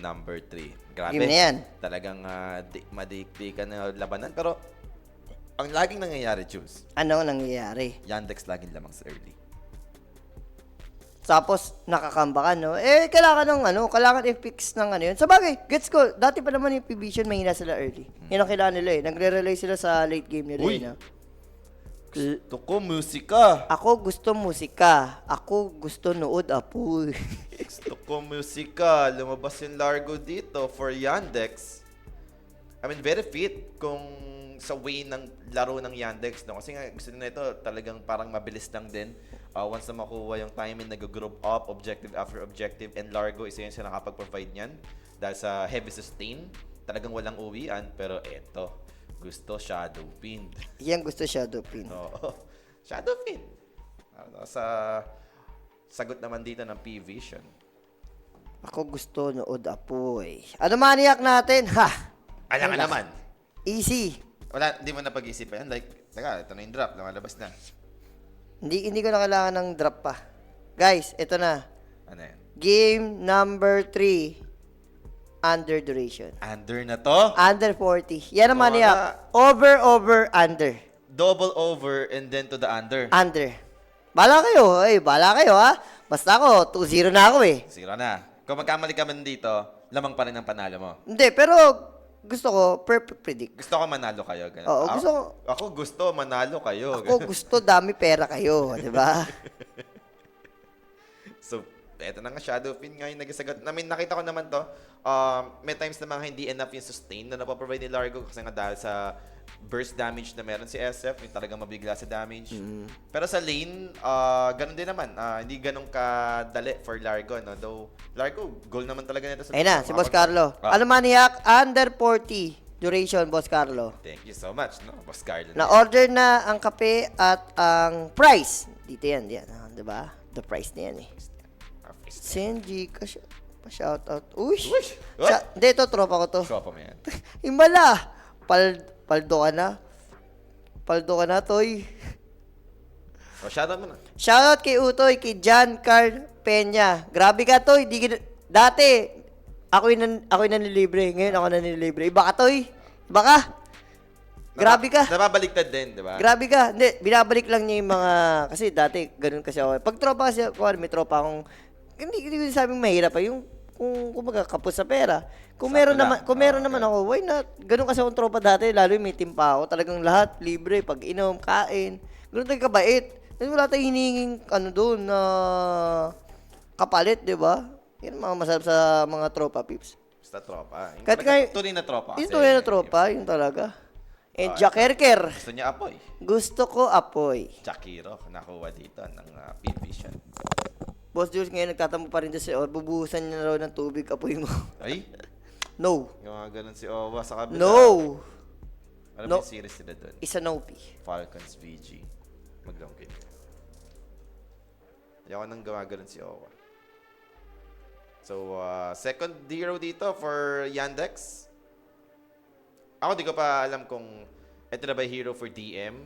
number 3. Grabe. Game na yan. Talagang madikdikan na labanan. Pero, ang laging nangyayari, Jules, Ano nangyayari? Yandex laging lamang sa early. Tapos, nakakambakan, no? Kailangan i-fix ng ano yun. Sa bagay, gets ko, dati pa naman yung P-Vision, mahina sila early. Yan ang kailangan nila eh. Nagre-rely sila sa late game nila. Uy! Eh, no? Gusto ko musika. Ako gusto musika. Ako gusto nood apoy. Gusto ko musika. Lumabas yung Largo dito for Yandex. I mean, very fit kung sa way ng laro ng Yandex. No? Kasi nga, gusto nila ito talagang parang mabilis lang din. Once na makuha yung timing, nag-group up, objective after objective, and Largo, isa yun siya nakapag-provide niyan. Dahil sa heavy sustain, talagang walang uwian. Pero eto, gusto Shadow Pin. Yan gusto Shadow Pin. Oo. Shadow Pin. Sa sagot naman dito ng P-Vision. Ako gusto nood apoy. Ano maniak natin? Ha! Alam ka naman. Easy. Wala, hindi mo napag-isipan yan. Like, teka, ito na yung drop. Lumalabas na. Hindi ko na kailangan ng drop pa. Guys, ito na. Ano yan? Game number 3. Under duration. Under na to? Under 40. Yan naman Wala. niya. Over, under. Double over and then to the under. Under. Bala kayo. Bala kayo ha. Basta ako, 2-0 na ako eh. Zero na. Kung magkamali ka man dito, lamang pa rin ang panalo mo. Hindi, pero gusto ko perfect predict. Gusto ko manalo kayo. Ganun. Oo, gusto ko. Ako gusto manalo kayo. Ako gusto dami pera kayo, di ba? So, eto na nga, Shadow Pin nga yung nagsasagot. I mean, nakita ko naman to. May times na mga hindi enough yung sustain na napaprovide ni Largo kasi nga dahil sa burst damage na meron si SF, yung talagang mabigla sa damage. Pero sa lane, ganun din naman. Hindi ganun kadali for Largo. No? Though, Largo, goal naman talaga nito sa Ayun na, si Boss Carlo. Ano maniak? Under 40 duration, Boss Carlo. Thank you so much, no? Boss Carlo. Na-order na ang kape at ang price. Dito yan, di ba? The price na yan eh. Senji, pa-shoutout. Uy! What? Hindi, ito, tropa ko to. Tropa mo yan. Himbala! Paldo ka na. Paldo ka na, Toy. O, shoutout mo na. Shoutout kay Utoy, kay John Carl Peña. Grabe ka, Toy. Dati, ako yung nanilibre. Ngayon, ako nanilibre. Iba ka, Toy. Iba ka. Grabe ka. Nababaliktad din, di ba? Grabe ka. Hindi, binabalik lang niya yung mga... Kasi dati, ganun kasi ako. Pag tropa kasi ako, may tropa akong... Hindi ko sabing mahirap pa. Yung kung kapos sa pera. Kung meron naman ako, why not? Ganun kasi akong tropa dati. Lalo yung may team pa ako. Talagang lahat, libre. Pag inom, kain. Ganun tayo kabait. Wala tayong hiningin doon na kapalit, di ba? Yan ang mga masarap sa mga tropa, pips. Basta tropa. Yung Kahit tunay na tropa. Yung tunay na tropa, yun talaga. And Jack Herker. Gusto niya apoy. Gusto ko apoy. Chakiro, nakuha dito ng P-Vision. Boss Jules ngayon nagtatampo pa rin siya. Bubuhusan niya na raw ng tubig apoy mo. Ay, No. yung mga ganun si Owa sa kabila. No. Ano No. ba yung series nila doon? Isa no P. Falcons VG. Mag-long kill. Ayaw ko nang gumagano'n si Owa. So, second hero dito for Yandex. Ako di ko pa alam kung ito na ba yung hero for DM,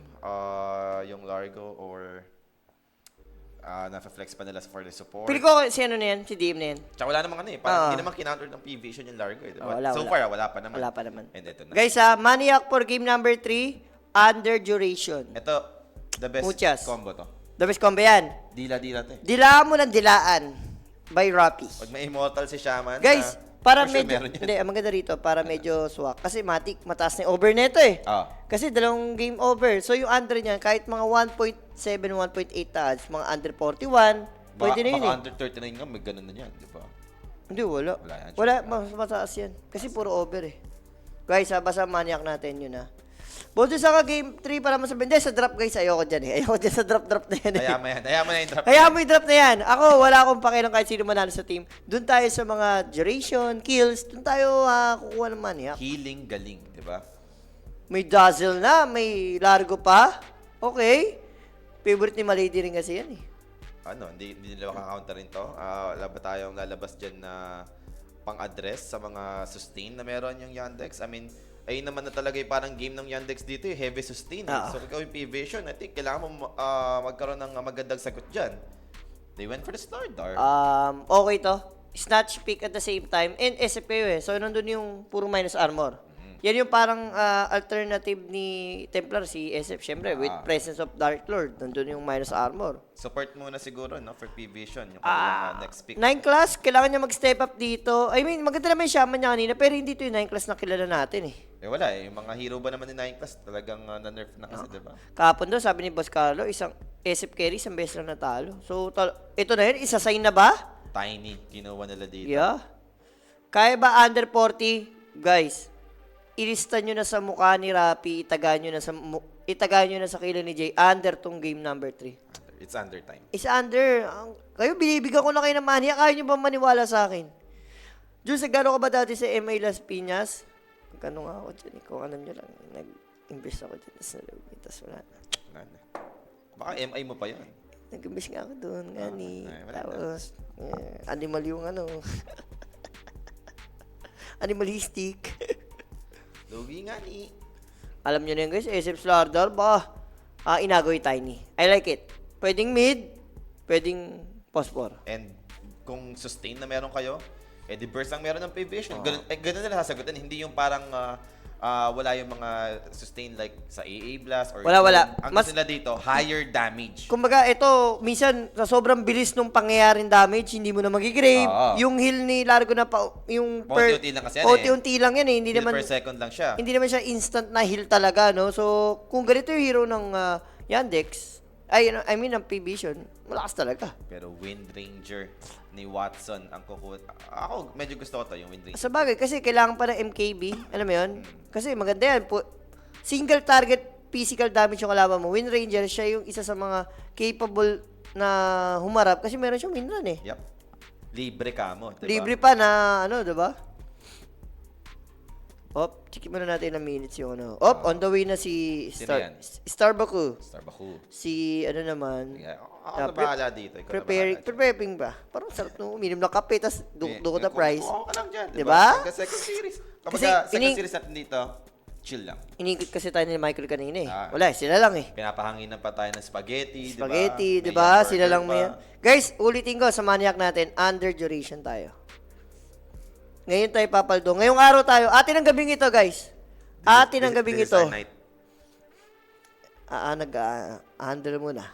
yung Largo, or na-flex pa nila for the support. Pili ko si ano na yan, si DM na yan. Tsaka wala namang parang hindi naman kinounter ng P-Vision yung Largo. Diba? So far, wala pa naman. Wala pa naman. And ito na. Guys, maniac for game number 3, under duration. Ito, the best Muchas. combo to. The best combo yan. Dila-dila to eh. Dilaan mo ng dilaan by Rappi. Pag may immortal si Shaman, Guys, para for sure medyo, meron yan. hindi, ang maganda rito, para medyo swak. Kasi matik, mataas na yung over neto eh. Kasi dalawang game over. So yung under niyan, kahit mga 1.7, 1.8 taas, mga under 41, pwede na yun baka eh. under 39 nga, may ganun na yan, di ba? Hindi, wala. Wala yan, Wala, sure. mas mataas yan. Kasi puro over eh. Guys, basta maniac natin yun ha. Buti sa game 3 para masabihin. Hindi, sa drop guys, ayoko dyan eh. Ayoko dyan sa drop na yan eh. Hayaan mo yan. Hayaan mo na yung drop. Hayaan mo yung drop na yan. Ako, wala akong pakialam kahit sino manalo sa team. Doon tayo sa mga duration, kills. Doon tayo kukuha ng maniac. Healing galing, di ba? May dazzle na, may largo pa. Okay. Favorite ni Malady rin kasi yan eh. Hindi nila makakounter rin to. Wala ba tayong lalabas dyan na pang-address sa mga sustain na meron yung Yandex? I mean, ayun naman na talaga yung parang game ng Yandex dito, yung heavy sustain. So, ikaw yung P-Vision, I think kailangan mo magkaroon ng magandang sagot dyan. They went for the Star Dar. Okay to. snatch pick at the same time, and SF kayo eh. So, nandun yung puro minus armor. Yan yung parang alternative ni Templar, si SF, syempre, with presence of Dark Lord. Nandun yung minus armor. Support muna siguro, no, for P-Vision, yung kanilang next pick. 9 class, kailangan niya mag-step up dito. I mean, maganda naman yung shaman niya kanina, pero hindi to yung 9 class na kilala natin eh. Wala eh. Yung mga hero ba naman ni 9 class, talagang na-nerf na kasi, diba? Kahapon daw, sabi ni Boss Carlo, isang SF carry, isang beses lang natalo. So, ito na yun, isa-sign na ba? Tiny, kinuha nila dito. Yeah. Kaya ba under 40? Guys, ilista nyo na sa mukha ni Rapi, itaga nyo na sa kilo ni Jay, under tong game number 3. It's under time. It's under. Kayo, binibigyan ko na kayo ng mania. Kaya nyo ba maniwala sa akin? Jules, gano'n ka ba dati sa MA Las Piñas? Gano'n nga ako dyan. Kung alam nyo lang, nag-invest ako dyan. Tapos wala na. Baka MI mo pa yun. Nag-invest nga ako doon. Gani. Wala na. Tapos, animal yung animalistic. Lugi nga ni. Alam nyo na yun guys, SF Slardar, inagoy Tiny. I like it. Pwedeng mid, pwedeng phosphor. And kung sustain na meron kayo, di burst ang meron ng P-Vision. Ganun nila sasagutin. Hindi yung parang wala yung mga sustain like sa AA Blast or Wala. Ang gusto nila dito, higher damage. Kumbaga, ito, minsan, sa sobrang bilis nung pangyayaring damage, hindi mo na magigrave. Yung heal ni Largo na yung Paunti-unti lang kasi yan paunti-unti lang yan eh. Hindi Heal naman, per second lang siya. Hindi naman siya instant na heal talaga, no? So, kung ganito yung hero ng Yandex, ng P-Vision, malakas talaga. Pero Wind Ranger ni Watson ang kukuha. Ako, medyo gusto ko to yung Wind Ranger. Sa bagay, kasi kailangan pa ng MKB. Alam mo yun? Kasi maganda yan. Single target physical damage yung kalaban mo. Wind Ranger, siya yung isa sa mga capable na humarap kasi meron siyang win run eh. Yep. Libre ka mo, diba? Libre pa na, diba? Check muna natin ng minutes yung on the way na si Sino yan? Starbucks. Starbucks. Si, naman, Ako na bahala dito. Ikaw na bahala. preparing ba? Parang sarap nung uminom ng kape, tas dukot na price. Oo ka lang dyan, Diba? Hanggang second series. Kapag Kasi second series natin dito, chill lang. Inikot kasi tayo ni Michael kanina eh. Wala, sila lang eh. Pinapahanginan pa tayo ng spaghetti, Spaghetti, diba? di ba? May Sila lang hamburger may... Guys, ulitin ko sa maniac natin, under duration tayo. Ngayon tayo papaldo. Ngayong araw tayo. Atin ang gabing ito, guys. Atin ang gabing This is ito. our night. Handle muna.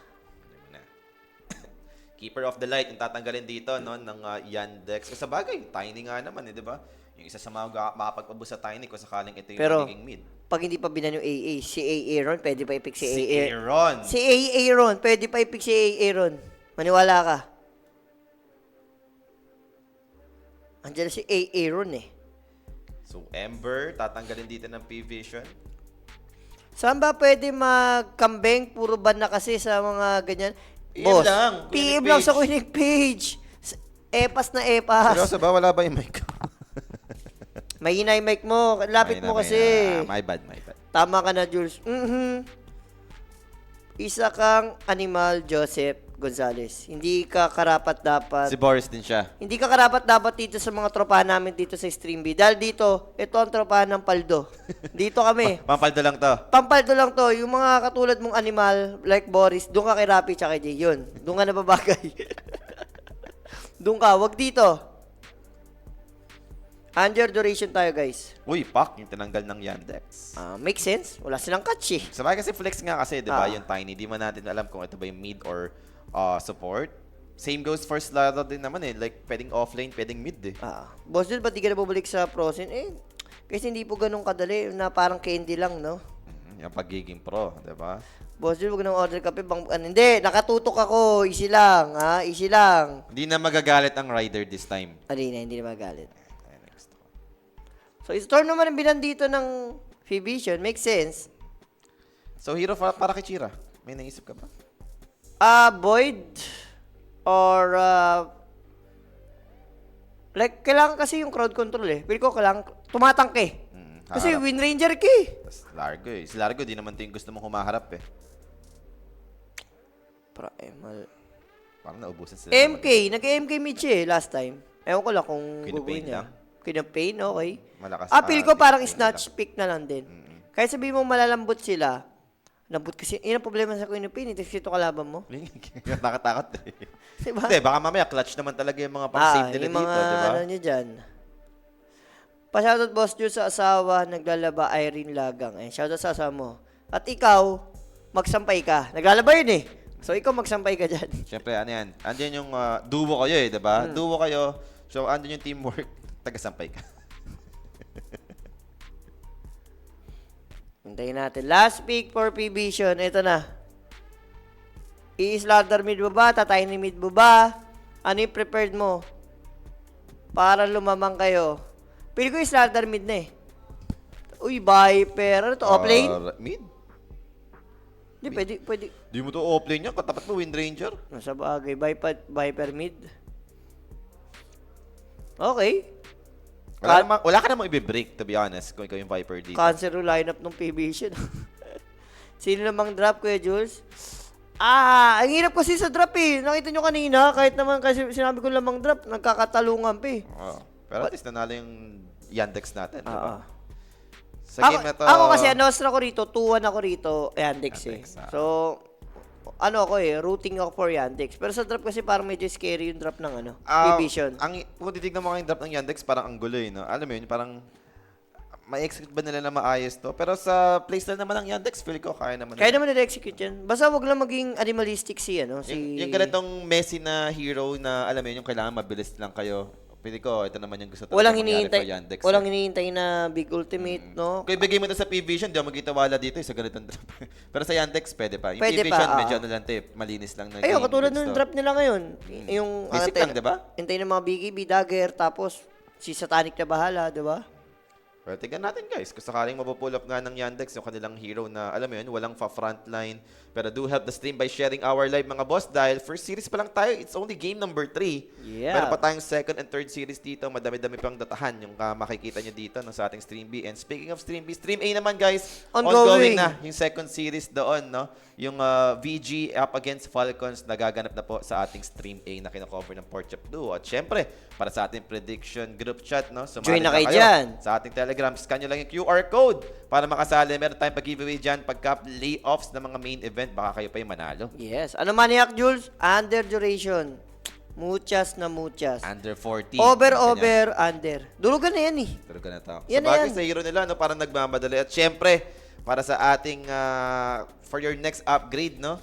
Keeper of the Light, yung tatanggalin dito, no, ng Yandex. Kasi sa bagay, Tiny nga naman, di ba? Yung isa sa mga makapagpabus sa Tiny kung sakaling ito yung Pero, magiging mid. pag hindi pa binan yung AA, si AA Ron, pwede pa i-pick si AA. Aaron. Si AA Ron, pwede pa i-pick si AA Ron. Maniwala ka. Andiyan si AA Ron eh. So, Ember, tatanggalin dito ng P-Vision. Saan ba pwede magkambeng? Puro ban na kasi sa mga ganyan. PM Boss, lang, PM Quinic lang sa page. Quinic page. Epas na epas. Seryoso ba? Wala ba yung mic? Mahina yung mic mo. Lapit mo kasi. My bad. Tama ka na, Jules. Isa kang animal, Joseph Gonzales. Hindi ka karapat-dapat. Si Boris din siya. Hindi ka karapat-dapat dito sa mga tropahan namin dito sa Stream B. Dahil dito, ito ang tropahan ng paldo. Dito kami. Pampaldo lang to. Pampaldo lang to. Yung mga katulad mong animal, like Boris, doon ka kay Rapi tsaka kay Jay. Yun. Doon ka nababagay. Doon ka. Wag dito. Under duration tayo, guys. Uy, pak, yung tinanggal ng Yandex. Make sense? Wala silang catch eh. Sabay kasi flex nga kasi, di ba, yung Tiny. Di man natin alam kung ito ba yung mid or support. Same goes for Slaughter din naman eh. Like, pwedeng offlane, pwedeng mid eh. Boss Jul, ba't di ka na bumalik sa Prosin? Kasi hindi po ganun kadali na parang candy lang, no? Yung pagiging pro, di ba? Boss Jul, huwag nang order kape. Hindi, nakatutok ako. Easy lang, ha? Easy lang. Hindi na magagalit ang rider this time. Hindi na magalit. So, storm naman ang binan dito ng Phoebition. Makes sense. So, hero para kay Chira. May naisip ka ba? Void or like kailangan kasi yung crowd control eh. Feel ko kailangan tumatangke. Kasi Wind Ranger ka eh. Largo eh. Si Largo di naman ito yung gusto mong humaharap eh. Primal. Parang naubusan sila. MK, nag-MK mid siya eh last time. Ewan ko lang kung Kinapain gagawin niya. lang? Kinapain, okay. Malakas Feel ko parang kinapain snatch pick na lang din. Kaya sabihin mo malalambot sila, Lambot kasi. Yun ang problema sa Queen of Pain. Ito ito kalaban mo. Nakatakot eh. Diba? Hindi, baka mamaya clutch naman talaga yung mga pang-save nila yung dito, mga di ba? ano nyo dyan. Pa-shoutout Boss Jules sa asawa, naglalaba Irene Lagang. Ayan, shoutout sa asawa mo. At ikaw, magsampay ka. Naglalaba yun eh. So, ikaw magsampay ka dyan. Siyempre, ano yan? Andyan yung duo kayo eh, di ba? Duo kayo. So, andyan yung teamwork. Taga-sampay ka. Hintayin natin. Last pick for P-Vision. Ito na. I-slaughter mid mo ba? Tatay ni mid mo ba? Ano yung prepared mo? Para lumamang kayo. Pili ko i-slaughter mid na eh. Uy, Viper. Ano to? Offlane? Mid? Hindi, pwede. Di mo to offlane yan. Katapat mo, Wind Ranger. Nasa bagay. Viper mid. Okay. Wala ka namang i-break, to be honest, kung ikaw yung Viper dito. Cancer yung lineup ng P-Vision. Sino namang drop, Kuya Jules? Ang hirap kasi sa drop eh. Nakita nyo kanina, kahit naman kasi sinabi ko lamang drop, nagkakatalungan pa eh. Pero at least nanalo yung Yandex natin, di ba? Sa Ako, game na to... ako kasi, Nostra ko rito, 2-1 ako rito, Yandex eh. Yandex, So, ano ako eh, routing ako for Yandex. Pero sa drop kasi parang medyo scary yung drop ng ano, P-Vision. Kung titignan mo yung drop ng Yandex, parang ang gulo eh, no? Alam mo yun, parang ma-execute ba nila na maayos to? Pero sa playstyle naman ng Yandex, feel ko kaya naman. Kaya naman nila-execute yan. Basta wag lang maging animalistic Yung ganitong Messi na hero na, alam mo yun, yung kailangan mabilis lang kayo. Pili ko, ito naman yung gusto talaga mangyari for Yandex. Walang hinihintay na big ultimate, no? Kung ibigay mo ito sa P-Vision, di ako magkitawala dito sa ganitong drop. Pero sa Yandex, pwede pa. Yung Pwede P-Vision, pa, medyo ano lang ito malinis lang na Ayun, game. katulad Goods ng to. drop nila ngayon. Yung, Basic lang, di ba? Hintay ng mga BKB, dagger, tapos si Satanic na bahala, di ba? Well, tignan natin guys, kung sakaling mapupull up nga ng Yandex yung kanilang hero na, alam mo yun, walang frontline. Pero do help the stream by sharing our live mga boss dahil first series pa lang tayo, it's only game number 3. Yeah. Meron pa tayong second and third series dito, madami-dami pang datahan yung makikita nyo dito no, sa ating Stream B. And speaking of Stream B, Stream A naman guys, ongoing na yung second series doon, no? Yung VG up against Falcons nagaganap na po sa ating Stream A na kinakover ng Porchop Duo. At syempre, para sa ating prediction group chat, no? Join na kayo dyan. Sa ating Telegram, scan nyo lang yung QR code para makasali. Meron tayong pag-giveaway dyan pagka playoffs ng mga main event. Baka kayo pa yung manalo. Yes. Ano maniac, Jules? Under duration. Muchas na muchas. Under 40. Over, under. Dulugan na yan eh. Pero ganito. Yan Sa bagay na yan. sa hero nila, no, parang nagmamadali. At syempre, para sa ating, for your next upgrade, no?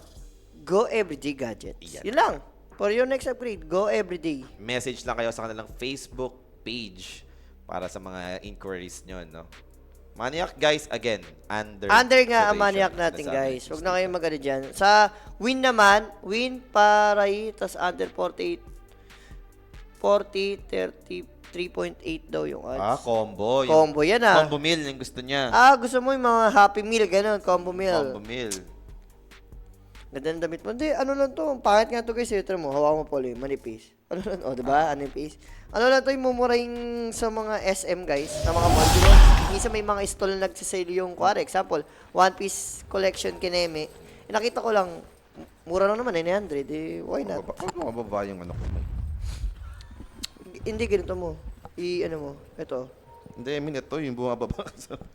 Go everyday gadgets. Yan. Yun lang. For your next upgrade, go everyday. Message lang kayo sa kanilang Facebook page para sa mga inquiries nyo, no? Maniac, guys, again, under Nga ang duration. maniac natin, Sinasabi. guys. Huwag na kayong mag-ano dyan. Sa win naman, win paray, tas under 48, 33.8 daw yung odds. Combo. Combo yan, Combo meal yung gusto niya. Gusto mo yung mga happy meal, ganun, combo meal. Combo meal. Ganda ng damit mo. Hindi, ano lang to. Pangit nga to guys. Ito mo. Hawak mo pala manipis. Ano lang, diba? Manipis. Ano lang to yung mumurahin sa mga SM guys. Sa mga mall. Diba? Minsan may mga stall na nagsisale yung, kuwari, example, One Piece Collection Kineme. Nakita ko lang, mura lang naman, 900. Why not? Huwag mo mababa yung ano ko. Hindi, ganito mo. Ano mo. Ito. Hindi, I mean, ito yung bumababa.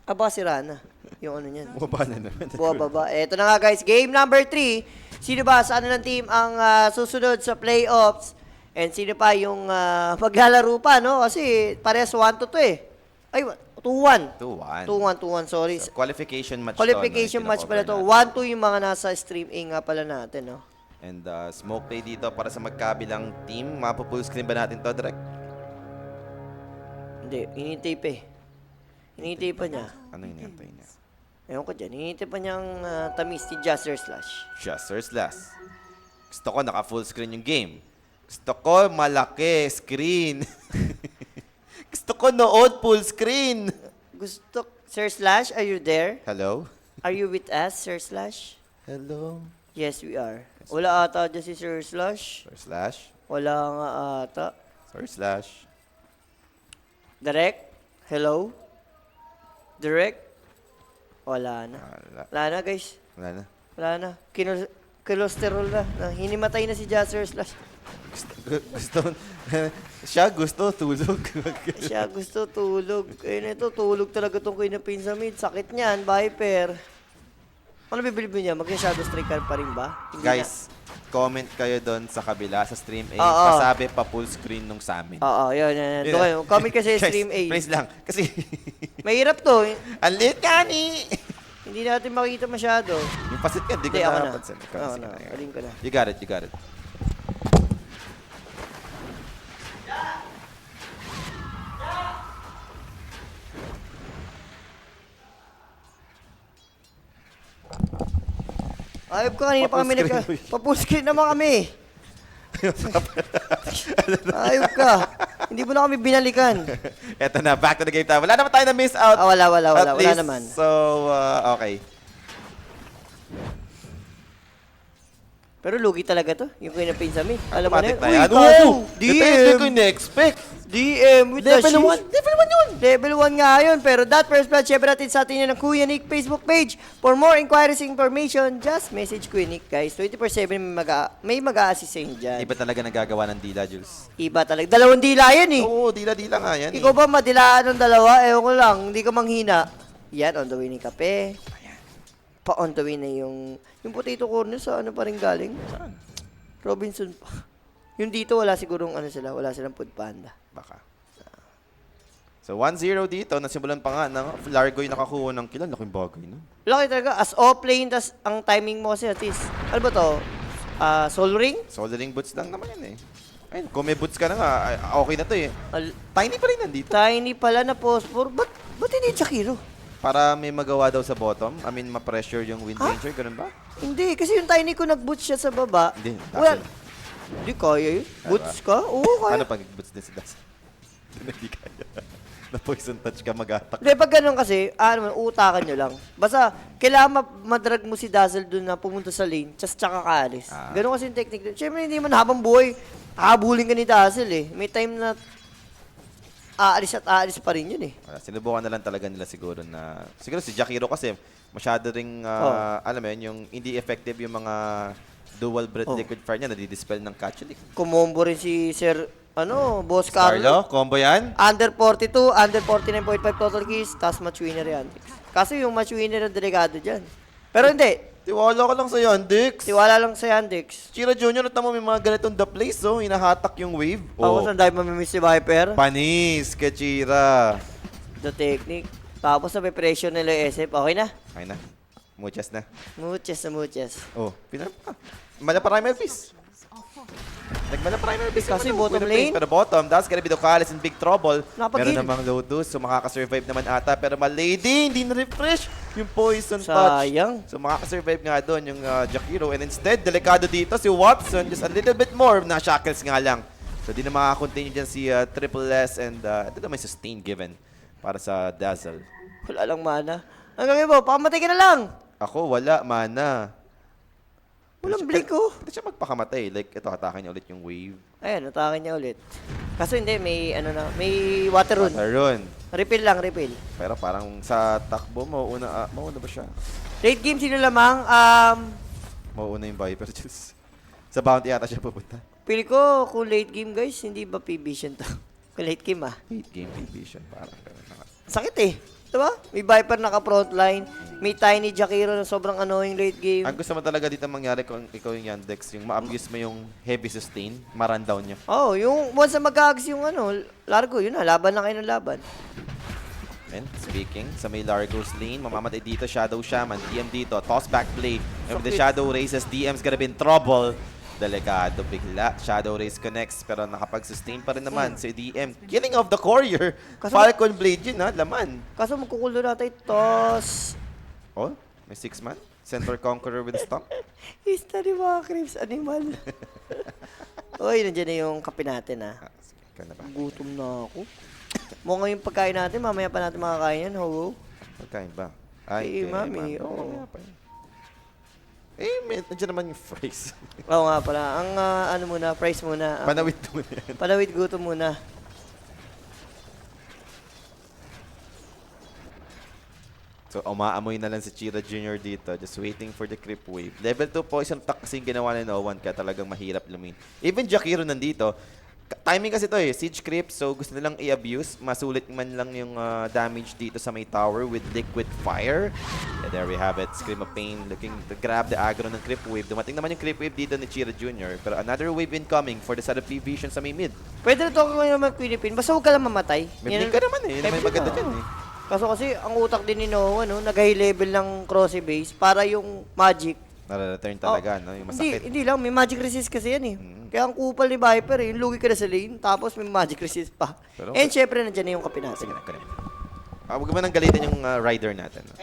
Baka sira na. Yung ano niyan. Bumaba na naman. Bumababa. Eto na nga guys, game number 3. Sino ba sa ano ng team ang susunod sa playoffs? And sino pa yung maglalaro pa, no? Kasi parehas 1-2 eh. Ay, 2-1. 2-1. 2-1, sorry. So, qualification match Qualification to, no, match pala to. kinakover 1-2 yung mga nasa stream A nga pala natin, no? natin. And smoke play dito para sa magkabilang team. Mapupull screen ba natin to, direct? Hindi, hinihintay pa eh. Hinihintay pa niya. Ano yung nantay niya? Ewan ko dyan, hinihintay pa niyang tamis si Jaster Slash. Shuster's last. Gusto ko naka full screen yung game. Gusto ko malaki screen. Gusto ko nood full screen. Gusto, Sir Slash, are you there? Hello? Are you with us, Sir Slash? Hello? Yes, we are. Wala ata dyan si Sir Slash. Sir Slash? Wala nga ata. Sir Slash? Direct? Hello? Direct? Wala na. Wala. Wala na, guys. Wala na. Wala na. Kinolesterol na. Hinimatay na si Jasper Slash. Gusto, siya gusto tulog. Siya gusto tulog. Ayun ito, tulog talaga itong kinapin sa mid. Sakit niyan, Viper. Ano bibilib niya? Mag-shadow striker pa rin ba? Hindi Guys, comment kayo doon sa kabila, sa stream A. Oo. Pasabi pa full screen nung sa amin. na. Oo, yun. Yun Doon na. kayo. Comment kasi sa Guys, stream A. please lang. Kasi, Mahirap to. ang lit ka ni! Hindi natin makita masyado. Yung pasit ka, di ko Hindi, ako na. napansin. Ikaw, Ako sige na. na. Galing ko na. You got it, you got it. Ayop ka, kanina pa kami Pa-full screen, boy. Pa-full screen naman kami. Ayop ka. Hindi mo na kami binalikan. Eto na, back to the game time. Wala naman tayo na miss out. Ah, wala At least. naman. So, okay. Pero lugi talaga to. Yung kinapin sa me. Alam mo na Automatic yun. na yan. Uy, Oh! DM. Hindi ko in-expect. DM with the Level shoes. 1. Level 1 yun. Level 1 nga yun. Pero that first blood, syempre natin sa atin yun ng Kuya Nick Facebook page. For more inquiries and information, just message Kuya Nick, guys. 24/7 may mag-a-assist sa inyo dyan. Iba talaga nagagawa ng dila, Jules. Iba talaga. Dalawang dila yan eh. Oo, dila-dila nga yan. Ikaw ba madilaan ng dalawa? Ewan ko lang. Hindi ka manghina. Yan, on the way ni kape. Pa on the way na yung potato corner sa ano pa rin galing. Saan? Robinson pa. Yung dito, wala sigurong ano sila. Wala silang food panda. Baka. So, 1-0 dito. Nasimulan pa nga ng Largoy nakakuha ng kill. Laking bagay, no? Laki talaga. As off-lane, tas ang timing mo kasi at least. Ano ba to? Soul Ring? Soldering boots lang naman yan eh. Ayun, kung may boots ka na nga, okay na to eh. Tiny pa rin nandito. Tiny pala na phosphor. Ba't hindi Jakiro? Para may magawa daw sa bottom. I mean, ma-pressure yung Wind Ranger. Ganun ba? Hindi, kasi yung tiny ko nag-boots siya sa baba. Hindi, Well, Dazzle. hindi kaya yun. Boots ka? Oo, kaya. Ano pag boots din si Dazzle? Hindi kaya. Na poison touch ka, mag-attack. Hindi, pag ganun kasi, utakan nyo lang. Basta, kailangan madrag mo si Dazzle dun na pumunta sa lane, tsaka kaalis. Ah. Ganun kasi yung technique. Siyempre, hindi man habang buhay, habulin ka ni Dazzle eh. May time na aalis pa rin yun eh. Sinubukan na lang talaga nila siguro na... Siguro si Jakiro kasi masyado ring, alam mo yun, yung hindi effective yung mga dual breath liquid fire niya, nadidispel ng Catchulik. Kumombo rin si Sir, Boss Carlo. Carlo, combo yan? Under 42, under 49.5 total kills, tapos match winner yan. Kasi yung match winner ang delikado dyan. Pero hindi, Tiwala ka lang sa Yandex. tiwala lang sa Yandex. Chira Junior, natamo may mga ganitong the place, oh. Hinahatak yung wave. Ako saan dahil mamimiss si Viper. Panis, Kachira. The technique. Tapos na pressure nila yung SF. Okay na. Okay na. Muchas na. Muchas. Oh, pinapa. Mala primal piece. Nagmala primal piece. Kasi naman, bottom winner piece. lane. Pero bottom, that's gonna be Ducalis in big trouble. Napag-heal. Meron namang Lotus, so makakasurvive naman ata. Pero Malady, hindi na-refresh yung poison touch. Sayang. So makakasurvive nga doon yung Jakiro. And instead, delikado dito si Watson. Just a little bit more na shackles nga lang. So di na makakontinue dyan si Triple S. And ito na may sustain given para sa Dazzle. Wala lang mana. Hanggang iba, pakamatay ka na lang. Ako, wala, mana. Walang blink ko. Pwede siya magpakamatay. Like, ito, hatakan niya ulit yung wave. Ayan, natakin niya ulit. Kaso hindi, may water rune. Meron. Refill lang, refill. Pero parang sa takbo, mauuna ba siya? Late game, sino lamang? Mauuna yung Viper Juice. Sa bounty yata siya pupunta. Pili ko, kung late game guys, hindi ba P-Vision to? Kung late game 8 game vision, parang gano'n na nga. Sakit eh. Diba? May Viper naka-frontline. May Tiny Jakiro na sobrang annoying late game. Ang gusto mo talaga dito mangyari kung ikaw yung Yandex, yung ma-abuse mo yung heavy sustain, ma-rundown niya. Oh, yung once na mag-ags yung Largo, yun na, laban na kayo ng laban. And speaking, sa may Largo's lane, mamamatay dito, Shadow Shaman, DM dito, toss back play. And with the Shadow Races, DM's gonna be in trouble. Delikado bigla. Shadow Race connects, pero nakapag-sustain pa rin naman si DM. Killing of the courier. Kaso- Falcon Blade yun ha, laman. Kaso magkukulo natin, toss. Oh, may 6-man. Center Conqueror with stomp. History mga Crips, animal. Uy, nandiyan na yung kape natin ah. Sige, ikaw na ba? Gutom na ako. Mukhang yung pagkain natin, mamaya pa natin makakain yan, ho. Pagkain ba? Eh, mami, oo. mamaya pa yun. Nandiyan naman yung phrase. Oo nga pala. Ang muna, price muna. Panawid mo yan. Panawid gutom muna. So, umaamoy na lang si Chira Jr. dito. Just waiting for the creep wave. Level 2 poison attack kasi yung ginawa ni No One, kaya talagang mahirap lumin. Even Jakiro nandito, Timing kasi to Siege Creep, so gusto nilang i-abuse. Masulit man lang yung damage dito sa may tower with Liquid Fire. Yeah, there we have it. Scream of Pain looking to grab the aggro ng Creep Wave. Dumating naman yung Creep Wave dito ni Chira Jr. Pero another wave incoming for the side of P-Vision sa may mid. Pwede na to kung naman Quinipin. Basta huwag ka lang mamatay. May blink ka naman Yun naman yung maganda dyan Kaso kasi ang utak din ni Noah, no, nag-high level ng Crossy Base para yung Magic. Nare-return talaga, no? Yung masakit. Hindi lang, may Magic Resist kasi yan Kaya ang kupal ni Viper yung lugi ka na sa lane, tapos may Magic Resist pa. Pero, And syempre, nandiyan na yung kape natin. Sige na, ganun. Huwag mo nang galitin yung rider natin. No?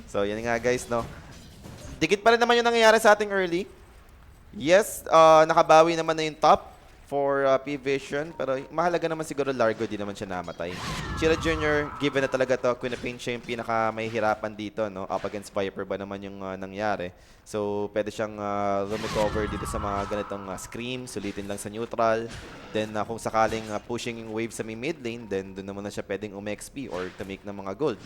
So, yan nga guys, no? Dikit pa rin naman yung nangyayari sa ating early. Yes, nakabawi naman na yung top for P-Vision, pero mahalaga naman siguro Largo, di naman siya namatay. Chira Jr., given na talaga to, Quinipin siya yung pinaka may hirapan dito, no? Up against Viper ba naman yung nangyari. So, pwede siyang recover dito sa mga ganitong scream, sulitin lang sa neutral. Then, kung sakaling pushing yung wave sa may mid lane, then doon naman na siya pwedeng umi-XP or to make ng mga gold.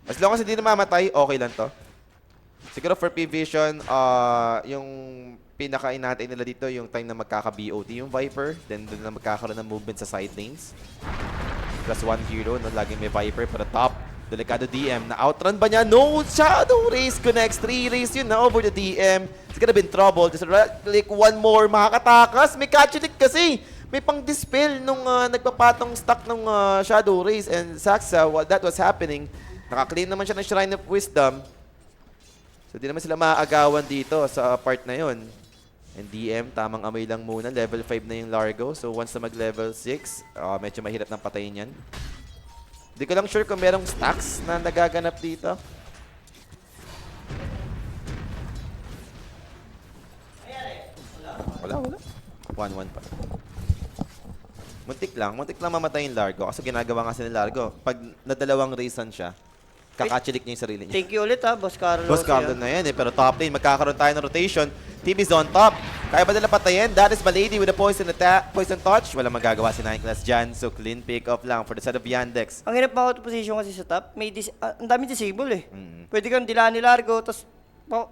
As long as hindi na mamatay, okay lang to. Siguro for P-Vision, yung pinaka-inatay nila dito yung time na magkaka-BOT yung Viper. Then doon na magkakaroon ng movement sa side lanes. Plus 1 hero, no? Laging may Viper. Pero top, delikado DM. Na-outrun ba niya? No! Shadow Race connects. 3 race yun na over the DM. It's gonna be in trouble. Just click one more. Makakatakas. May catch-lick kasi. May pang-dispel nung nagpapatong stock ng Shadow Race. And Saxa, while that was happening, nakaklaim naman siya ng Shrine of Wisdom. So, di naman sila maaagawan dito sa part na yon. And DM, tamang amoy lang muna. Level 5 na yung Largo. So, once na mag-level 6, medyo mahirap ng patayin yan. Di ko lang sure kung merong stacks na nagaganap dito. Wala. 1-1 pa. Muntik lang mamatay yung Largo. Kasi ginagawa nga sila ng Largo. Pag nadalawang reason siya, kakachilik niya yung sarili niya. Thank you ulit Boss Carlo. Boss Carlo na yan pero top lane, magkakaroon tayo ng rotation. Team is on top. Kaya ba nila patayin? That is Malady with a poison touch. Walang magagawa si 9 class dyan. So clean pick off lang for the side of Yandex. Ang hirap out position kasi sa top, ang dami disable Pwede kang dilaan ni Largo, tapos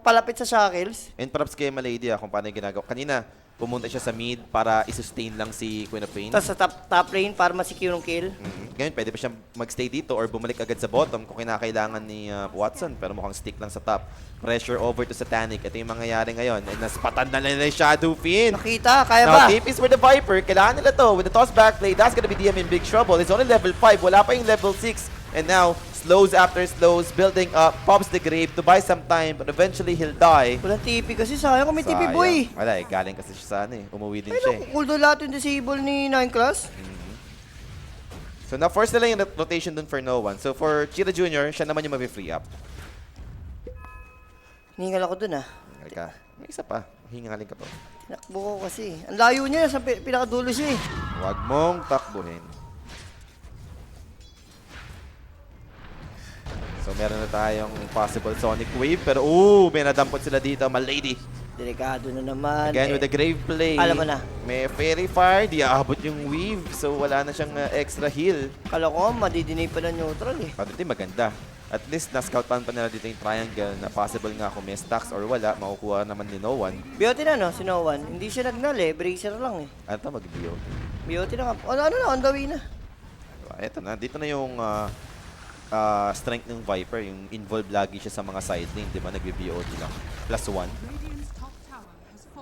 palapit sa shackles. And props kay Malady kung paano yung ginagawa. Kanina, pumunta siya sa mid para i-sustain lang si Queen of Pain. Tapos sa top lane para masecure yung kill. Ngayon, pwede pa siyang magstay dito or bumalik agad sa bottom kung kinakailangan ni Watson. Pero mukhang stick lang sa top. Pressure over to Satanic. Ito yung mangyayari ngayon. And naspatan na nila yung Shadow Fiend. Nakita, kaya Now, ba? Deep is for the Viper. Kailangan nila to. With the toss back play, that's gonna be DM in big trouble. It's only level 5. Wala pa yung level 6. And now, slows after slows, building up, pops the grave to buy some time, but eventually he'll die. Walang TP kasi, sayang kung may TP boy. Wala galing kasi siya sa umuwi din Ay, siya cooldown lahat yung disable ni 9 class. So na-force nila yung rotation dun for no one. So for Chira Jr., siya naman yung mabi-free up. Hiningal ako dun Hingal ka. May isa pa. Hingalin ka pa. Tinakbo ko kasi. Ang layo niya, sa pinakadulo siya Huwag mong takbuhin. So meron na tayong possible Sonic Wave. Pero may nadampot sila dito. Malady. Delikado na naman. Again with the Grave Play. Alam mo na. May Fairy Fire. Di aabot yung Weave. So wala na siyang extra heal. Kala ko, madidinay pa ng neutral Pero di maganda. At least na-scout pa nila dito yung triangle na possible nga kung may stacks or wala, makukuha naman ni no one. BOT na si No One. Hindi siya nagnal Bracer lang Ano to, mag-BO? BOT na ano na, on the way na. Eto na, dito na yung strength ng Viper, yung involved lagi siya sa mga side lane, di ba? Nag-BOT lang. +1.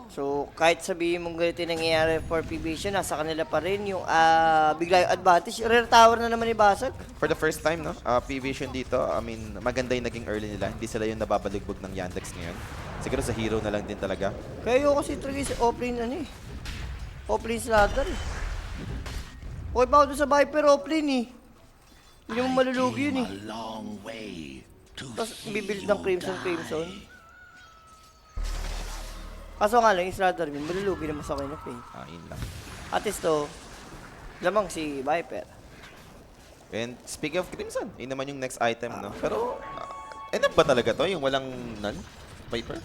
So, kahit sabihin mong ganito yung nangyayari for P-Vision, nasa kanila pa rin yung bigla yung advantage. Rare tower na naman ibasag. For the first time, no? P-Vision dito, I mean, maganda yung naging early nila. Hindi sila yung nababaligbog ng Yandex ngayon. Siguro sa hero na lang din talaga. Kaya yung kasi talaga sa offlane offlane slather Okay pa ako dun sa Viper offlane Hindi mo malulugi yun Tapos bibuild ng Crimson. Kaso nga lang, yung slather yun, malulugi naman sa Queen of Pain. Yun lang. At least to, lamang si Viper. And speaking of Crimson, yun naman yung next item, no? Pero, enough ba talaga to? Yung walang none? Viper?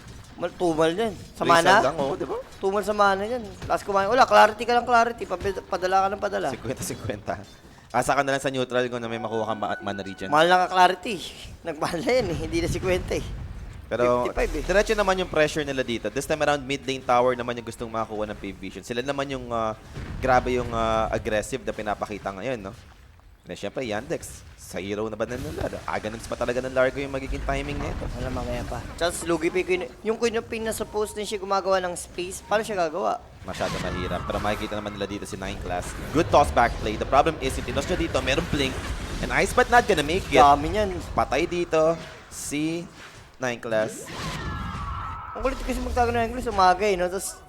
Tumal yan. Sa Tracer mana? lang, di ba? Tumal sa mana yan. Last kumain. Wala, clarity ka lang clarity. Padala ka ng padala. 50-50. Asa ka na lang sa neutral kung na may makuha kang mana regen. Mahal lang ka clarity. Nagmahal na yan Hindi na 50 Pero 55 eh. diretso naman yung pressure nila dito. This time around, mid lane tower naman yung gustong makakuha ng PV Vision. Sila naman yung grabe yung aggressive na pinapakita ngayon, no? And syempre, Yandex, sa hero na ba na nila? Ganun pa talaga ng Largo yung magiging timing nito. Wala, mamaya pa. Tapos lugi pa yung Queen of Pain na supposed din siya gumagawa ng space. Paano siya gagawa? Masyado mahirap. Pero makikita naman nila dito si 9 Class. Good toss back play. The problem is, yung tinos niya dito, merong blink. And Icebat not gonna make it. Dami niyan. Patay dito si 9 Class. Ang kulit kasi magtago ng English, umaga eh, no? Tapos,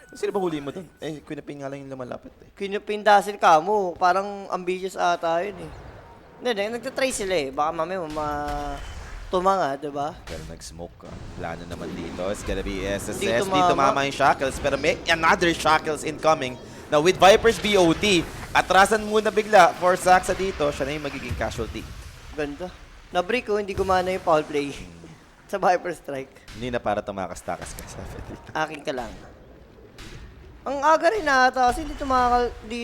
Sino ba huli mo dun? Eh, Queen of Pain nga lang yung lumalapit eh. Queen of Pain dazzle ka mo. Parang ambitious ata yun eh. Hindi, nagtatry sila eh. Baka mamaya tumanga, diba? Pero nag-smoke ka. Plano naman dito. It's gonna be SSS. Hindi Dito tumama. mama yung Shackles. Pero may another Shackles incoming. Now with Viper's BOT, atrasan muna bigla for Saxa dito. Siya na yung magiging casualty. Ganda. Na-break ko, hindi gumana yung foul play. Sa Viper Strike. Hindi na para tumakas-takas ka sa dito. Akin ka lang. Ang aga rin ata kasi di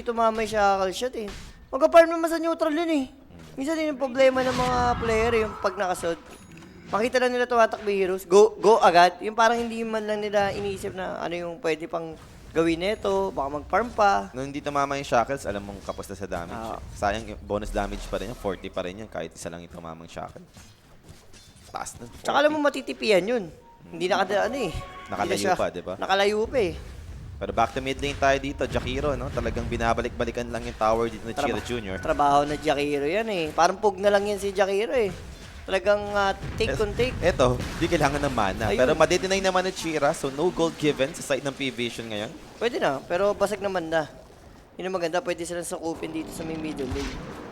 tumama yung shackle shot eh. Mag-farm naman sa neutral yun eh. Minsan din yung problema ng mga player yung pag nakasod. Makita lang nila tumatakbo yung heroes, go agad. Yung parang hindi man lang nila iniisip na ano yung pwede pang gawin nito, baka mag-farm pa. Nung hindi tumama yung Shackles, alam mong kapos na sa damage. Ah. Sayang, yung bonus damage pa rin yan. 40 pa rin yan kahit isa lang yung tumamang Shackle. Taas na. Tsaka alam mo matitipian yun. Hindi ano eh. Nakalayo Hindi siya- pa, di ba? Nakalayo pa eh. Pero back to mid lane tayo dito. Jakiro, no? Talagang binabalik-balikan lang yung tower dito ni Chira Jr. Trabaho na Jakiro yan eh. Parang pug na lang yan si Jakiro eh. Talagang take on take. Eto, di kailangan ng mana. Ayun. Pero madedenay naman ni Chira, so no gold given sa side ng P-Vision ngayon. Pwede na, pero basag naman na. Yun ang maganda, pwede silang sakupin dito sa may middle lane.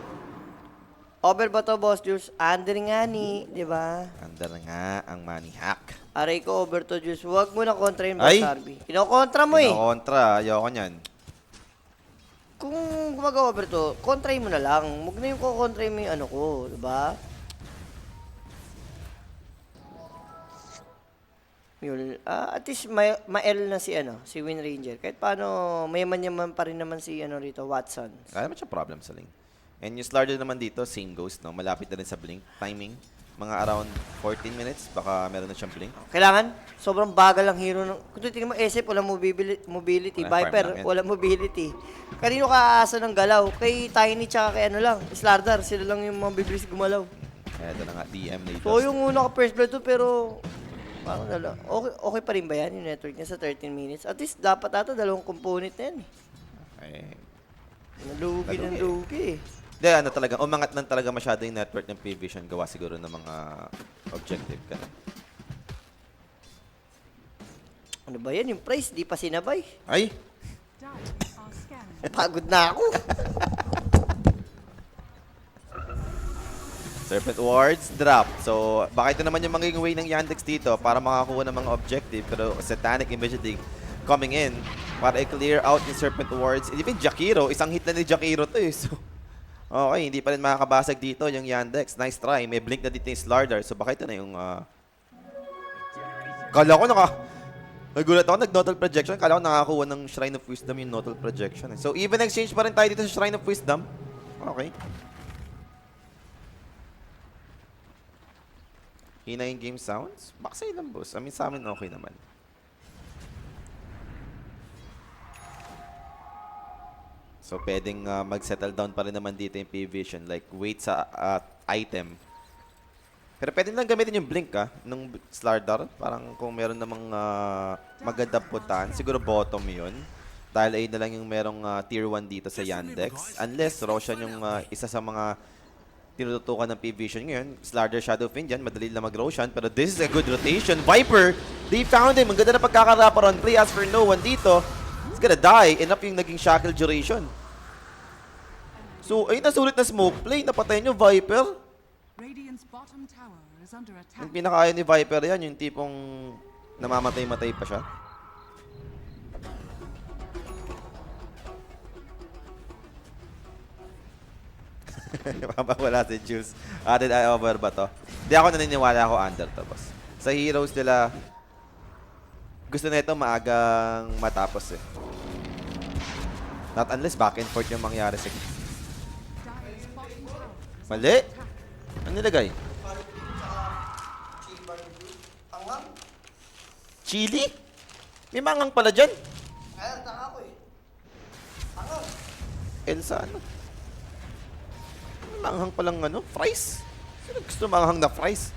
Over ba to, Boss Jules? Under nga ni, di ba? Under nga ang money hack. Aray ko, over to Jules. Huwag mo na kontra yun, Boss Ay! Arby. Kinokontra mo eh. Kontra, ayoko niyan. Kung gumagawa over to, kontrahin mo na lang. Huwag na yung kukontrahin mo yung ano ko, di ba? Yun. At least ma-L na si si Win Ranger. Kahit paano, mayaman-yaman pa rin naman si rito, Watson. Kaya naman siya problem sa lane. And yung Slardar naman dito, same ghost, no? Malapit na rin sa blink. Timing, mga around 14 minutes, baka meron na siyang blink. Kailangan, sobrang bagal ang hero. Kung titignan mo, SF, walang mobility. Wala, farm Viper, lang yan. walang mobility. Kanino ka aasa ng galaw? Kay Tiny tsaka kay Slardar. Sila lang yung mabibilis gumalaw. Kaya ito na nga, DM na ito. So yung una ka first blood to, pero parang okay pa rin ba yan yung network niya sa 13 minutes? At least dapat ata dalawang component na yan eh. Nalugi. Nalugi eh. Hindi, ano talaga, umangat lang talaga masyado yung network ng P-Vision. Gawa siguro ng mga objective ka na. Ano ba yan? Yung price, di pa sinabay. Ay! Pagod na ako. Serpent Wards, drop. So, baka ito naman yung magiging way ng Yandex dito para makakuha ng mga objective. Pero Satanic immediately coming in para i-clear out yung Serpent Wards. And even Jakiro, isang hit na ni Jakiro to eh. So, okay, hindi pa rin makakabasag dito yung Yandex. Nice try. May blink na dito yung Slardar. So, baka ito na yung... Kala ko nagulat ako, nag-Nodal Projection. Kala ko nakakuha ng Shrine of Wisdom yung Nodal Projection. So, even exchange pa rin tayo dito sa Shrine of Wisdom. Okay. Hina yung game sounds? Baka sa ilang boss. I mean, sa amin okay naman. So, pwedeng mag-settle down pa rin naman dito yung P-Vision. Like, wait sa item. Pero pwede lang gamitin yung blink, nung Slardar. Parang kung meron namang magandang puntahan. Siguro bottom yun. Dahil ayun na lang yung merong tier 1 dito sa Yandex. Unless Roshan yung isa sa mga tinututukan ng P-Vision ngayon. Slardar, Shadow Fiend dyan. Madali lang mag-Roshan. Pero this is a good rotation. Viper, they found him. Ang ganda na pagkakaraparon. Play as for no one dito. He's gonna die. Enough yung naging shackle duration. So, ayun na sulit na smoke play. Napatay nyo, Viper. Radiant's bottom tower is under attack. Yung pinakaya ni Viper yan, yung tipong namamatay-matay pa siya. Wala si Jules. Did I over ba to? Di ako naniniwala ako under to, boss. Sa heroes nila, gusto na ito maagang matapos eh. Not unless back and forth yung mangyari sa... Dire's bottom tower is Mali! Ano nilagay? Chili? May manghang pala dyan. Ay, taka ko eh. Ako. Elsa, ano? May manghang palang ano? Fries? Sino gusto manghang na fries?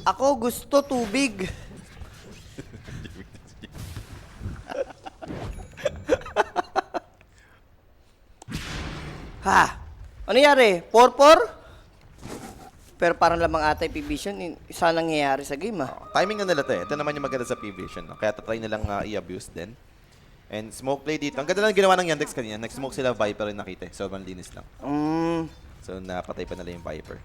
Ako gusto tubig. Ha? Ano yari? 4-4? Pero parang lamang ata yung P-Vision. Isa nangyayari sa game, ah. Timing na nila to eh. Ito naman yung maganda sa P-Vision. No? Kaya tatry nilang i-abuse din. And smoke play dito. Ang ganda lang ginawa ng Yandex kanina. Nag-smoke sila Viper rin nakita eh. Sobrang linis lang. So napatay pa nila yung Viper.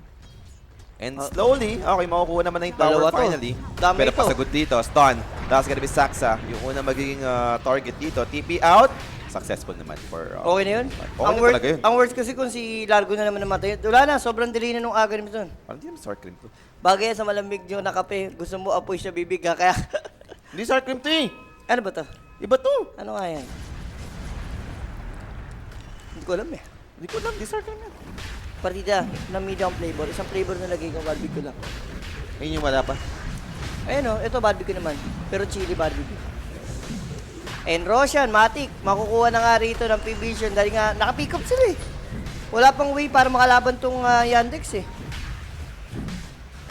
And slowly, okay, makukuha naman na yung tower Dalawa to. finally. Dami Pero ito. pasagot dito, stun. That's gonna be Saksa. Yung unang magiging target dito. TP out. Successful naman for... Okay na yun? Okay ang, na worst, talaga yun. ang worst kasi kung si Largo na naman namatay. Wala na, sobrang dali na nung agad nito. Parang hindi naman sour cream to. Bagay sa malamig nyo na kape, gusto mo apoy siya bibig ha, kaya... Hindi sour cream to eh. ano ba to? Iba to. Ano nga yan? Hindi ko alam eh. Hindi ko alam, hindi sour cream yan. Partida ng medium flavor. Isang flavor na lagay ko, barbecue lang. Ayun yung wala pa. Ayun o, ito barbecue naman. Pero chili barbecue. And Roshan, Matic, makukuha na nga rito ng P-Vision dahil nga naka-pick up sila eh. Wala pang way para makalaban tong Yandex eh.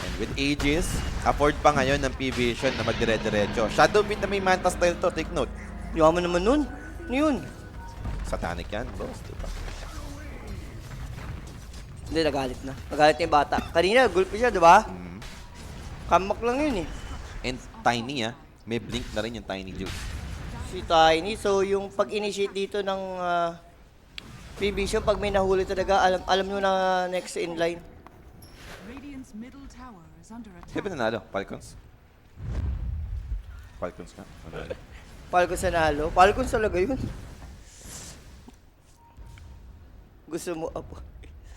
And with Aegis, afford pa ngayon ng P-Vision na magdire-diretso. Shadow Beat na may Manta style to, take note. Yaman naman nun. Ano yun? Satanic yan, boss, diba? Hindi, nagalit na. Nagalit na yung bata. Kanina, gulpi siya, di ba? Kamak lang yun eh. And Tiny, may blink na rin yung Tiny Juice. Si Tiny. So, yung pag-initiate dito ng P-Vision, pag may nahuli talaga, alam nyo na next in line. Radiant's middle tower is under Di attack. ba nanalo? Falcons? Falcons nga. Nanalo. Falcons nanalo. Falcons talaga yun. Gusto mo apoy.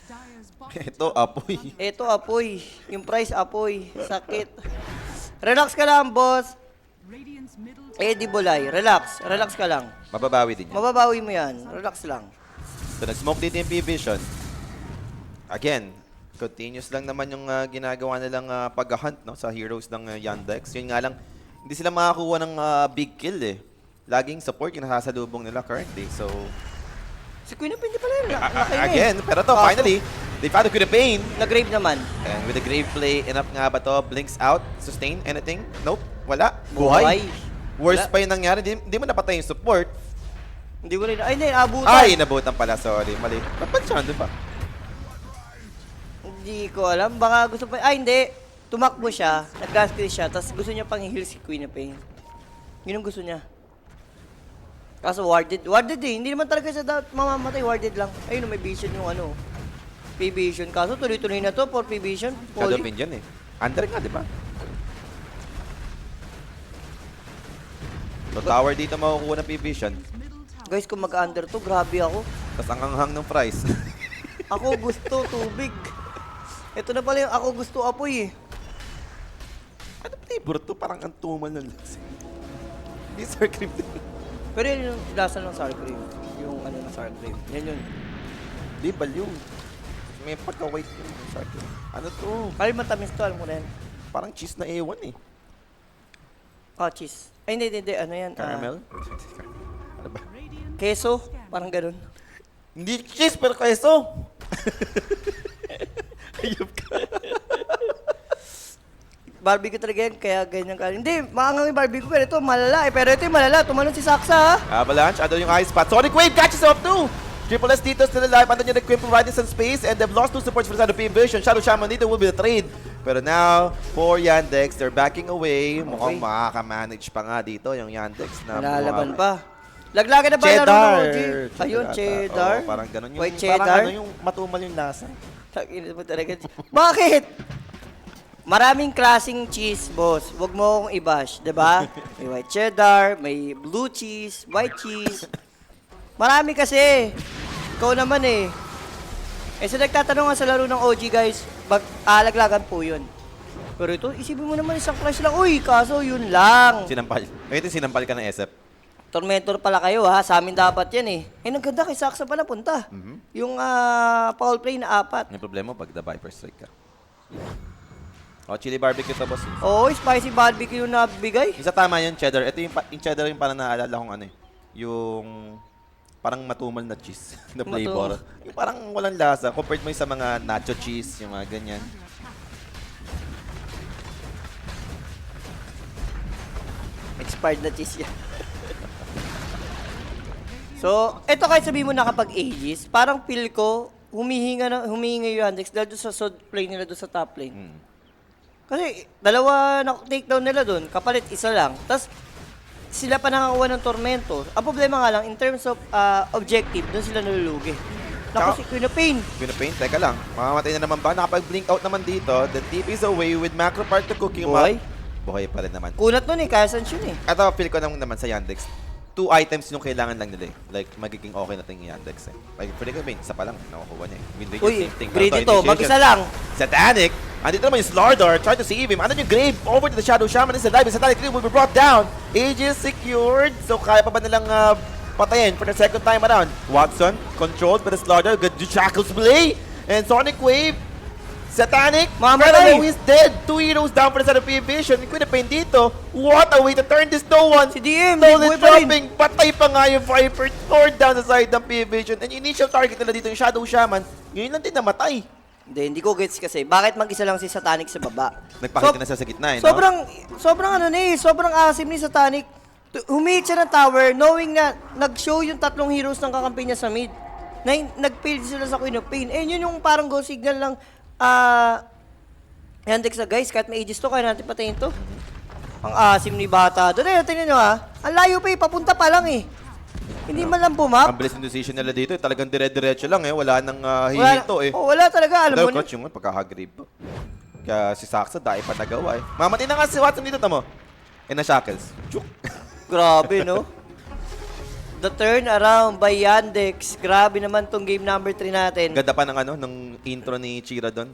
Dire's bottom Ito, apoy. Eto apoy. Yung price apoy. Sakit. Relax ka lang, boss. Radiant's middle tower Eddie Bolay. Relax. Relax ka lang. Mababawi din yan. Mababawi mo yan. Relax lang. So, nag-smoke dito yung P-Vision. Again, continuous lang naman yung ginagawa nilang pag-hunt no, sa heroes ng Yandex. Yun nga lang, hindi sila makakuha ng big kill eh. Laging support yung nasasalubong nila currently. So, Si Queen of hindi pala yun. Nakay na eh. again, pero to, finally, they found a good pain. Nag-grave naman. And with the grave play, enough nga ba to? Blinks out, sustain, anything? Nope, wala. Buhay. Worst Wala. pa yung nangyari, di mo napatay yung support. Hindi ko rin. Ay, hindi. Abutan. Ay, nabutan pala, sorry, mali. Dapat siya, di ba? Hindi ko alam. Baka gusto pa. Ay, hindi. Tumakbo siya. Nag-gas kill siya. Tapos gusto niya pang i-heal si Queen of Pain. Yun ang gusto niya. Kaso warded. Warded eh. Hindi naman talaga siya mamamatay. Warded lang. Ayun, may vision yung ano. P-Vision. Kaso tuloy-tuloy na to for P-Vision. Shadow Pain dyan eh. Under nga, di ba? So, tower dito makukuha ng P-Vision. middle tower Guys, kung mag-under to, grabe ako. Tapos ang hanghang ng price. Ako gusto tubig. Ito na pala yung ako gusto apoy eh. Ano flavor to? Parang ang tumal na lasa. Hindi sour cream to. Pero yun yung lasa ng sour cream. Yung ano ng sour cream. Yan yun. Di balyong. May pagka-white yung sour cream. Ano to? Parang matamis to, alam mo na yan. Parang cheese na ewan eh. Oh, cheese. Ay, hindi. Ano yan? Caramel? Ano ba? radiant Keso. Parang ganun. Hindi cheese pero queso. Ayop ka. Barbecue talaga yan, kaya ganyan ka. Hindi, maangang yung barbecue, pero ito malala eh. Pero ito yung malala, tumalon si Saksa ha. Avalanche, ano yung ice spot. Sonic Wave catches up too! Triple S dito still alive. Andan yung Queen providing some space and they've lost two supports for the side of P-Vision. Shadow Shaman dito will be the trade. Pero now, for Yandex, they're backing away. Mukhang makaka-manage pa nga dito yung Yandex na Nalalaban pa. Laglagan na ba laro Cheddar! ng OG? Ayun, cheddar. Oo, parang ganun yung, White parang cheddar. ano yung matumal yung lasa. Takinis mo talaga. Bakit? Maraming klaseng cheese, boss. Huwag mo akong i-bash, di ba? May white cheddar, may blue cheese, white cheese. Marami kasi. Ikaw naman eh. Eh, sa nagtatanong nga sa laro ng OG, guys, alaglagan po yun. Pero ito, isipin mo naman isang clash lang. Uy, kaso yun lang. Sinampal. Ngayon sinampal ka ng SF. Tormentor pala kayo ha, sa amin dapat yan eh. Eh, ang ganda kay Saksa pala punta. Yung foul play na 4. Yung problema pag the Viper Strike ka. Chili barbecue to, boss. Oo, spicy barbecue yung nabigay. Isa tama yun, cheddar. Ito yung cheddar yung parang naalala kong ano eh. Yung parang matumal na cheese na flavor. Yung parang walang lasa. Compared mo yung sa mga nacho cheese, yung mga ganyan. Expired na cheese yan. So, eto kahit sabihin mo nakapag-ages, parang feel ko, humihinga yung Yandex dahil doon sa sod play nila doon sa top lane. Kasi, dalawa na takedown nila doon, kapalit isa lang. Tapos, sila pa nakakuha ng Tormentor. Ang problema nga lang, in terms of objective, doon sila nalulugi. Naku, si Queen of Pain. Queen of Pain, teka lang. Mamamatay na naman ba? Nakapag-blink out naman dito. The TP is away with macro part to cooking Buhay? Buhay pa rin naman. Kunat nun eh, kaya sans yun eh. Ito, feel ko naman sa Yandex. 2 items yung kailangan lang nila eh. Like, magiging okay na ito yung Yandex eh. Like, pwede ka isa pa lang, nakukuha niya eh. Win rate yung Uy, same thing. great Pero ito, initiation. mag-isa lang. Satanic! Andito naman yung Slardar, try to save him. Ano yung Grave? Over to the Shadow Shaman is alive. Satanic Grave will be brought down. Aegis secured. So, kaya pa ba nilang patayin for the second time around? Watson, controlled by the Slardar. Good Shackles play. And Sonic Wave. Satanic, Mamatay. Fellow is dead. 2 heroes down for the side of Vision. Queen of Pain dito. What a way to turn this. No one. Si DM, Slowly buhay pa rin. dropping. Patay pa nga yung Viper. Thrown down sa side ng Vision. And yung initial target nila dito, yung Shadow Shaman, ngayon lang din namatay. Hindi ko gets kasi. Bakit mag-isa lang si Satanic sa baba? Nagpakita na siya sa gitna eh, no? Sobrang ano ni, sobrang asim ni Satanic. Humihit siya ng tower knowing na nag-show yung 3 heroes ng kakampi niya sa mid. Nag-fail sila sa Queen of Pain. Eh, yun yung parang go signal lang, Yandex na guys, kahit may aegis to, kaya natin patayin to. Ang asim ni bata. Doon eh, tingnan nyo ha. Ang layo pa eh, papunta pa lang eh. Hindi man lang bumap. Ang bilis ng decision nila dito, talagang dire-diretso lang eh. Wala nang hihinto eh. Wala talaga, alam mo. Clutch yung pagkakagrib. Kaya si Saksa, dahil pa nagawa eh. Mamatay na nga si Watson dito, tamo. And na Shackles. Chuk! Grabe, no? The turn around by Yandex. Grabe naman tong game number 3 natin. Ganda pa ng ng intro ni Chira doon.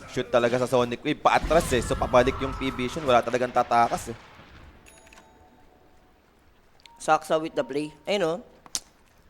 Shoot talaga sa Sonic Wave, paatras eh. So pabalik yung P-Vision, wala talagang tatakas eh. Saksa with the play. Ayun no?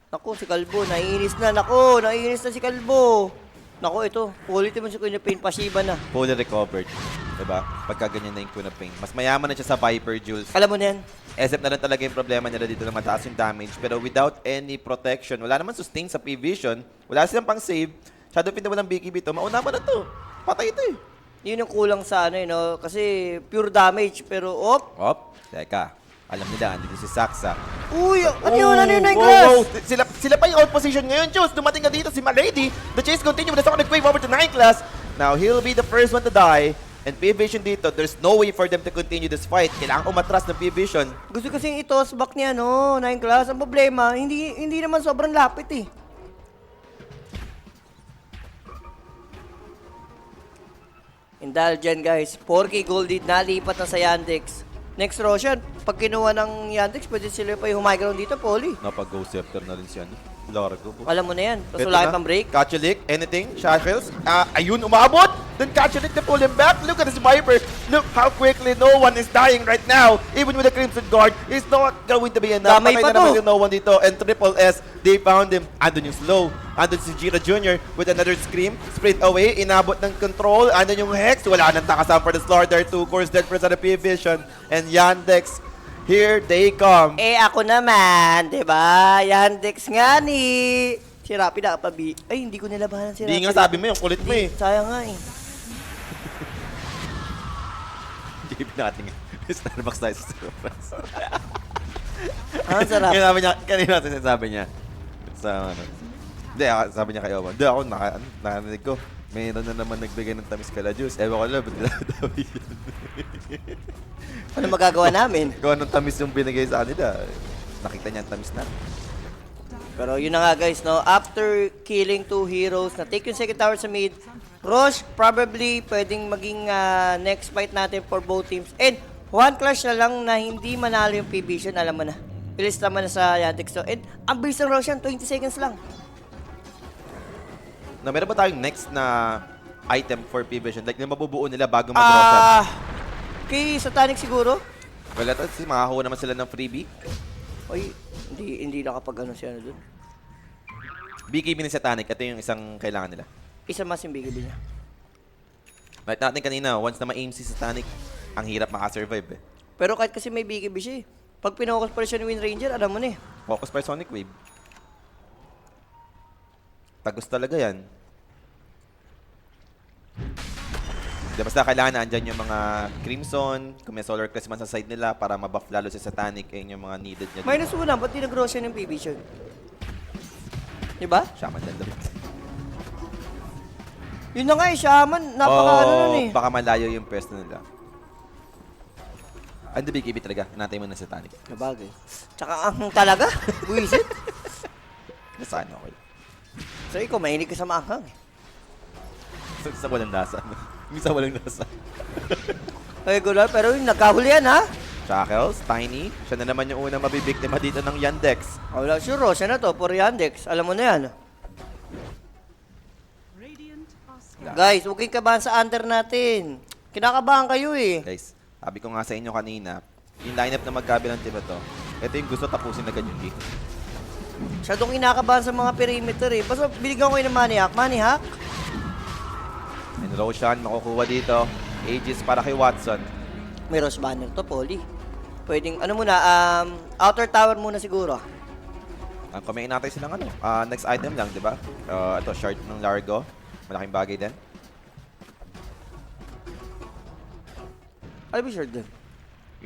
Naku, si Kalbo, naiinis na. Naku, naiinis na si Kalbo. Naku, ito. Quality mo si Queen of Pain, pasiba na. Fully recovered. Diba? Pagka ganyan na yung Queen of Pain. Mas mayaman na siya sa Viper, Jules. Alam mo na yan. SF na lang talaga yung problema nila dito na mataas yung damage. Pero without any protection, wala naman sustain sa P-Vision. Wala silang pang save. Shadow Pin na walang BKB to. Mauna mo na to. Patay ito eh. Yun yung kulang sa ano, no? Kasi pure damage, pero Op. Teka. Alam nila, andito si Saksa. Uy, ano yun? Ano yun na yung glass? Sila pa yung out position ngayon, Jules. Dumating ka dito si Malady. The chase continue with the Sonic Wave over to 9 class. Now, he'll be the first one to die. And P-Vision dito, there's no way for them to continue this fight. Kailangan umatras ng P-Vision. Gusto kasing i-toss back niya, no? 9 class. Ang problema, hindi naman sobrang lapit eh. And dahil dyan guys, 4K gold lead, nalipat na sa Yandex. Next Roshan, pag kinuha ng Yandex, pwede sila pa yung high ground dito, Poli. Napag-go scepter na rin siya. Largo po. Alam mo na yan. Tapos Ito wala na. pang break. Kachulik, anything? Shackles? Ayun, umabot! Then Kachulik to pull him back. Look at this Viper. Look how quickly no one is dying right now. Even with the Crimson Guard, it's not going to be enough. Damay pa Patay na naman to. yung no one dito. And Triple S, they found him. Andun yung slow. Andun si Jira Jr. with another scream. Sprint away, inabot ng control. Andun yung Hex. Wala nang takasan for the Slaughter. 2 cores dead for sa P-Vision. And Yandex, here they come. Eh, ako naman, di ba? Yandex nga ni... Si Rappi nakapabi. Ay, hindi ko nilabanan si Rappi. Hindi nga sabi mo yung kulit mo eh. Sayang nga eh. JP natin Starbucks tayo sa Starbucks. Ah, sarap. Kanina sinasabi niya. Sa ano. Hindi, sabi niya kay Oman. Hindi, ako narinig ko. Mayroon na naman nagbigay ng tamis kala juice. Ewan ko lang, ba't niladawi yun? Ano magagawa namin? Kung anong tamis yung binigay sa kanila, nakita niya ang tamis na. Pero yun na nga guys, no? After killing 2 heroes, na take yung second tower sa mid, Rosh probably pwedeng maging next fight natin for both teams. And one clash na lang na hindi manalo yung P-Vision, alam mo na. Bilis naman na sa Yandex to. And ang bilis ng Roshan, 20 seconds lang. Na meron ba tayong next na item for P-Vision? Like, na mabubuo nila bago mag-Roshan? Kay Satanic siguro? Well, ito, makakuha naman sila ng freebie. Oy, hindi nakapag ano siya doon. BKB ni Satanic, ito yung isang kailangan nila. Isa mas yung bigay niya. Like natin kanina, once na ma-aim si Satanic, ang hirap makasurvive eh. Pero kahit kasi may BKB siya eh. Pag pinokus pa rin siya ni Wind Ranger, alam mo na eh. Focus pa yung Sonic Wave. Tagos talaga yan. Di basta kailangan na andyan yung mga Crimson, kung may Solar Crest man sa side nila para mabuff lalo si Satanic, yun yung mga needed niya. Minus 1 ba't di nag-roll siya ng PB siya? Diba? Shaman din dapat. Yun na nga eh, Shaman. Napaka ano nun eh. Baka malayo yung pwesto nila. Ang the BKB talaga. Natay mo na si Satanic. Nabagay. Tsaka ang talaga. Buisit. Nasaan okay? So ikaw, mahinig ka sa maanghang eh. Sa walang nasa. Sa walang nasa. Ay, gular. Pero yung nagkahuli yan ha. Shackles, Tiny. Siya na naman yung unang mabibiktima dito ng Yandex. Wala, sure. Siya na to. For Yandex. Alam mo na yan. Radiant are scanning. Guys, huwag kayong kabahan sa under natin. Kinakabahan kayo eh. Guys, sabi ko nga sa inyo kanina, yung lineup na magkabilang team na to, ito yung gusto tapusin na ganyan game. Siya doon kinakabahan sa mga perimeter eh. Basta binigyan ko kayo ng Maniac. Maniac? And Roshan, makukuha dito. Aegis para kay Watson. May Rose Banner to, Poly. Pwedeng, ano muna, outer tower muna siguro. Ang kumain natin silang ano, next item lang, di ba? Ito, shard ng Largo. Malaking bagay din. I'll be sure dun.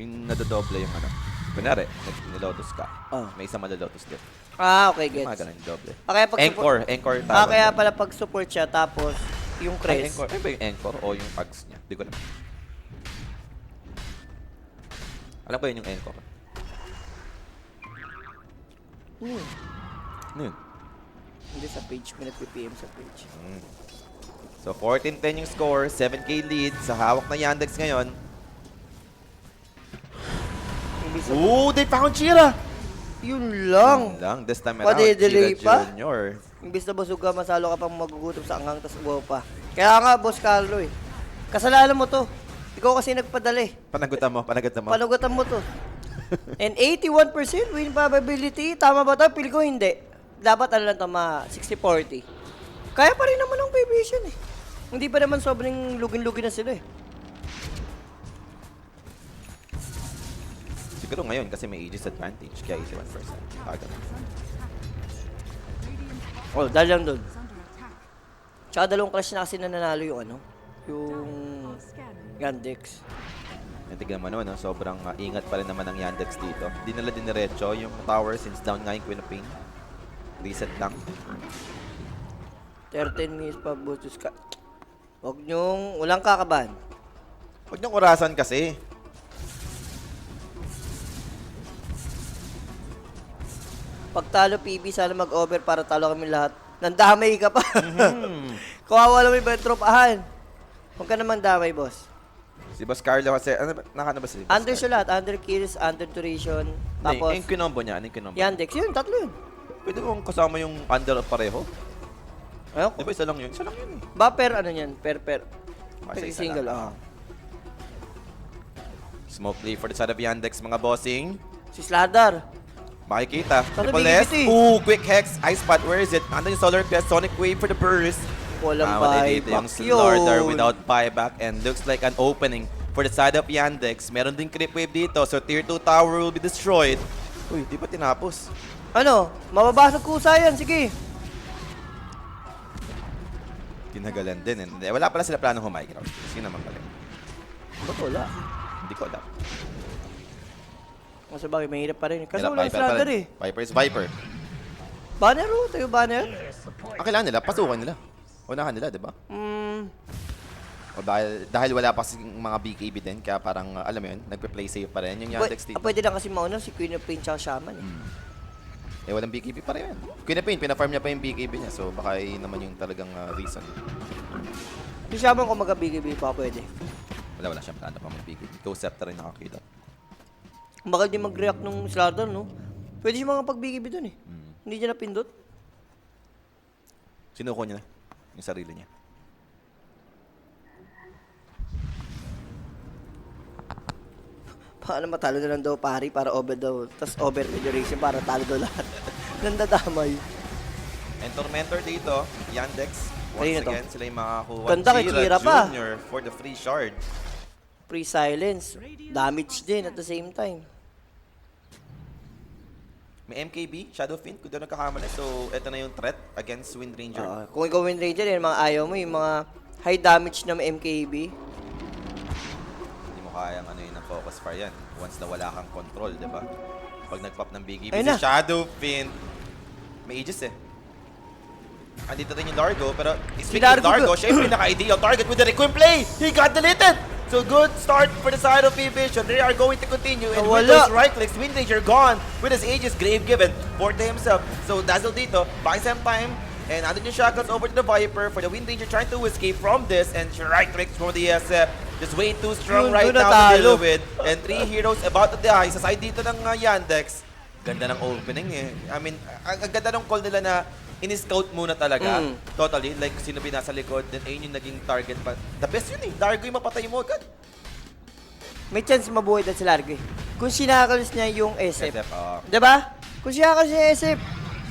Yung nadodoble yung ano. Kunyari, nilotus ka. Oh. May isang malalotus din. Okay, Yung mga gets. ganun, doble. Kaya pag Anchor kaya pala pag support siya, tapos yung Ay, crest. Anchor. Ano ba yung Anchor o yung Ags niya? Di ko alam. Alam ko yun yung Anchor. Ano yun? Hindi sa page, may nag-PPM sa page. So, 14-10 yung score, 7k lead sa hawak na Yandex ngayon. Hindi sa... Ooh, they found Chira! Yun lang. Yun lang, this time around, Pade-delay Chira pa? Jr. Imbis na busog ka, masalo ka pang magugutom sa anghang, tas uwaw pa. Kaya nga, Boss Carlo eh. Kasalanan mo to. Ikaw kasi nagpadali. Panagutan mo. Panugutan mo to. And 81% win probability. Tama ba to? Pili ko hindi. Dapat ano lang to, 60-40. Kaya pa rin naman ang Vision eh. Hindi pa naman sobrang lugin-lugin na sila eh. Siguro ngayon kasi may Aegis advantage, kaya 81%. Agad. Oh, dahil lang doon. Is under attack. Tsaka dalawang clash na kasi na nanalo yung ano, yung Are scanning. Yandex. Tignan mo naman, no? Sobrang ingat pa rin naman ang Yandex dito. Di nila diniretso yung tower since down nga yung Queen of Pain. Reset lang. 13 minutes pa Botus ka. Huwag niyong, walang kakabahan. Huwag niyong orasan kasi. Pag talo PB, sana mag-over para talo kami lahat. Nandamay ka pa. Kawawa lang may tropahan. Huwag ka naman damay, boss. Si Boss Carlo kasi, ano ba, nakano ba si Boss Under siya Carlo? lahat. Under kills, under duration. Hindi, Tapos, yung kinombo niya, ano yung kinombo? Yandex. Yun, tatlo yun. Pwede mong kasama yung under pareho. Ayun. Di ba isa lang yun? Isa lang yun eh. Ba, per ano yan? Per. Basta isa Single, lang. ah. Smoke play for the side of Yandex, mga bossing. Si Sladar. Makikita. Sana Triple bigay S. dito eh. Ooh, quick hex. Ice spot. Where is it? Andun yung Solar Crest. Sonic Wave for the burst. Walang Wala dito yung buyback Slardar yun. without buyback and looks like an opening for the side of Yandex. Meron din creep wave dito, so tier 2 tower will be destroyed. Uy, di pa tinapos. Ano? Mababasag kusa yan. Sige. Tinagalan din. Hindi, wala pala sila planong high ground. Sino naman pala? Ba't wala? Hindi ko alam. Kasi bagay, mahirap pa rin. Kasi Nila, wala Viper Sladar pa rin. eh. Viper is Viper. Banner oh. Tayo banner. Ang kailangan nila, pasukan nila. Unahan nila, di ba? O dahil wala pa kasing mga BKB din, kaya parang, alam mo yun, nagpe-play safe pa rin yung Yandex dito. Pwede lang kasi mauna si Queen of Pain tsaka Shaman eh. Eh, walang BKB pa rin yan. Queen of Pain, pina-farm niya pa yung BKB niya, so baka yun naman yung talagang reason. Si Shaman kung mag-BKB pa pwede. Wala siyang plano pa mag-BKB. Go Scepter rin nakakita. Baka di mag-react nung Slardar, no? Pwede siya mga pag-BKB dun eh. Hindi niya napindot. Sinuko niya na yung sarili niya. Paano matalo na lang daw pari para over daw. Tapos over federation para talo daw lahat. Nandadamay. And Tormentor dito, Yandex. Once Ayun na to. again, sila yung makakuha. Ganda kay Kira pa. Jr. for the free shard. Free silence. Damage din at the same time. May MKB, Shadow Fiend, kung doon nagkakamali. So, ito na yung threat against Wind Ranger. Kung ikaw Wind Ranger, yung mga ayaw mo, yung mga high damage na may MKB. Hindi mo kayang ano yun ang focus fire yan. Once na wala kang control, di ba? Pag nag-pop ng BKB, Ayun si na. Shadow Fiend, may Aegis eh. Andito rin yung Largo, pero speaking Largo of Largo, ba? siya yung pinaka-ideal target with the Requiem play! He got deleted! So good start for the side of P-Vision. They are going to continue. And with Wala. those right clicks, Wind Ranger gone. With his Aegis, Grave given. Forte himself. So Dazzle dito, buying some time. And andun yung shotguns over to the Viper for the Wind Ranger trying to escape from this. And right clicks from the ESF. Just way too strong Yun, right yun now to natalo. deal with. And 3 heroes about to die. Sa side dito ng Yandex. Ganda ng opening eh. I mean, ang ganda ng call nila na in-scout muna talaga. Totally. Like, sino binasa likod. Then ayun yung naging target pa. The best yun eh. Largo yung mapatay mo agad. May chance mabuhay dahil si Largo eh. Kung sinakalis niya yung SF. SF, Diba? Kung sinakalis niya yung SF,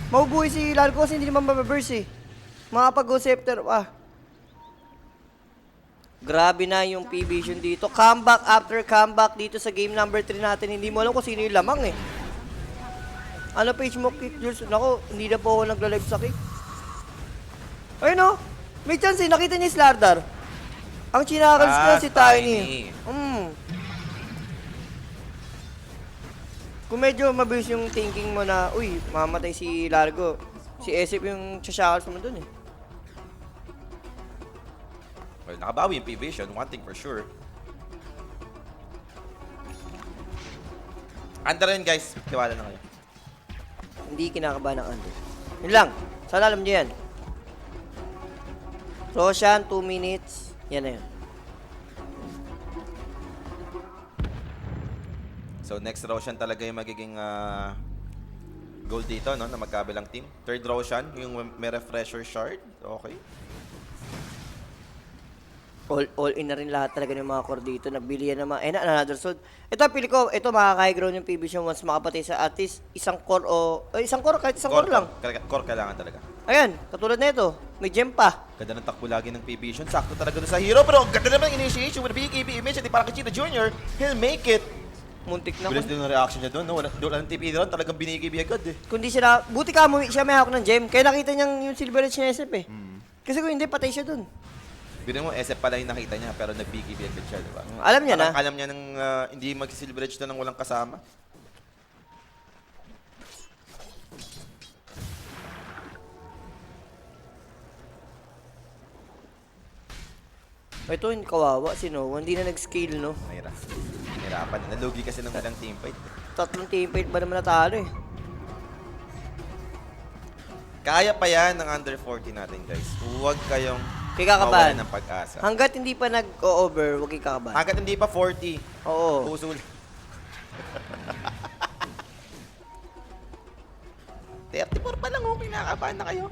mabubuhay si Largo kasi hindi naman mababurst eh. Makapag-go scepter, Grabe na yung P-Vision dito. Comeback after comeback dito sa game number 3 natin. Hindi mo alam kung sino yung lamang eh. Ano page mo, Kick Jules? Naku, hindi na po ako nagla-live sa Kick. Ayun o. May chance eh. Nakita niya si Slardar. Ang sinakalis na si Tiny. Kung medyo mabilis yung thinking mo na, uy, mamatay si Largo. Si SF yung sasakals mo dun eh. Well, nakabawi yung P-Vision. One thing for sure. Under rin guys. Tiwala na kayo. Hindi kinakabahan ng under. Yun lang. Sana alam niyo yan. Roshan, 2 minutes. Yan na yun. So next Roshan talaga yung magiging goal dito, no? Na magkabilang team. Third Roshan, yung may refresher shard. Okay. All in na rin lahat talaga ng mga core dito. Nagbili yan naman. Another sword. Ito, pili ko, ito makaka-high ground yung P-Vision once makapatay sa at least isang core o... isang core, kahit isang core lang. Core kailangan talaga. Ayan, katulad na ito. May gem pa. Ganda ng takbo lagi ng P-Vision. Sakto talaga doon sa hero. Pero ang ganda naman ng initiation with BKB image. Hindi parang Kachita Jr. He'll make it. Muntik na. Bilis din ng reaction niya doon. No? Wala ng TP doon. Talagang BKB agad eh. Kundi sila, buti ka mo, siya may hawak ng gem. Kaya nakita niyang yung silver edge niya SF eh. Kasi kung hindi, patay siya dun. Bino mo, SF pala yung nakita niya. Pero nag-BKB agad siya, di ba? Alam niya na. Parang alam niya nang hindi mag-silver edge na nang walang kasama. Ito, yung kawawa si Noah. Hindi na nag-scale, no? Nahirapan. Nalugi kasi ng walang teamfight. 3 teamfight ba naman natalo eh. Kaya pa yan ng under 40 natin, guys. Huwag kayong Kaya kakabahan. mawalan ng pag-asa. Hanggat hindi pa nag-over, huwag kayo kakabahan. Hanggat hindi pa 40. Oo. Usul. 34 pa lang, okay, nakakabahan na kayo.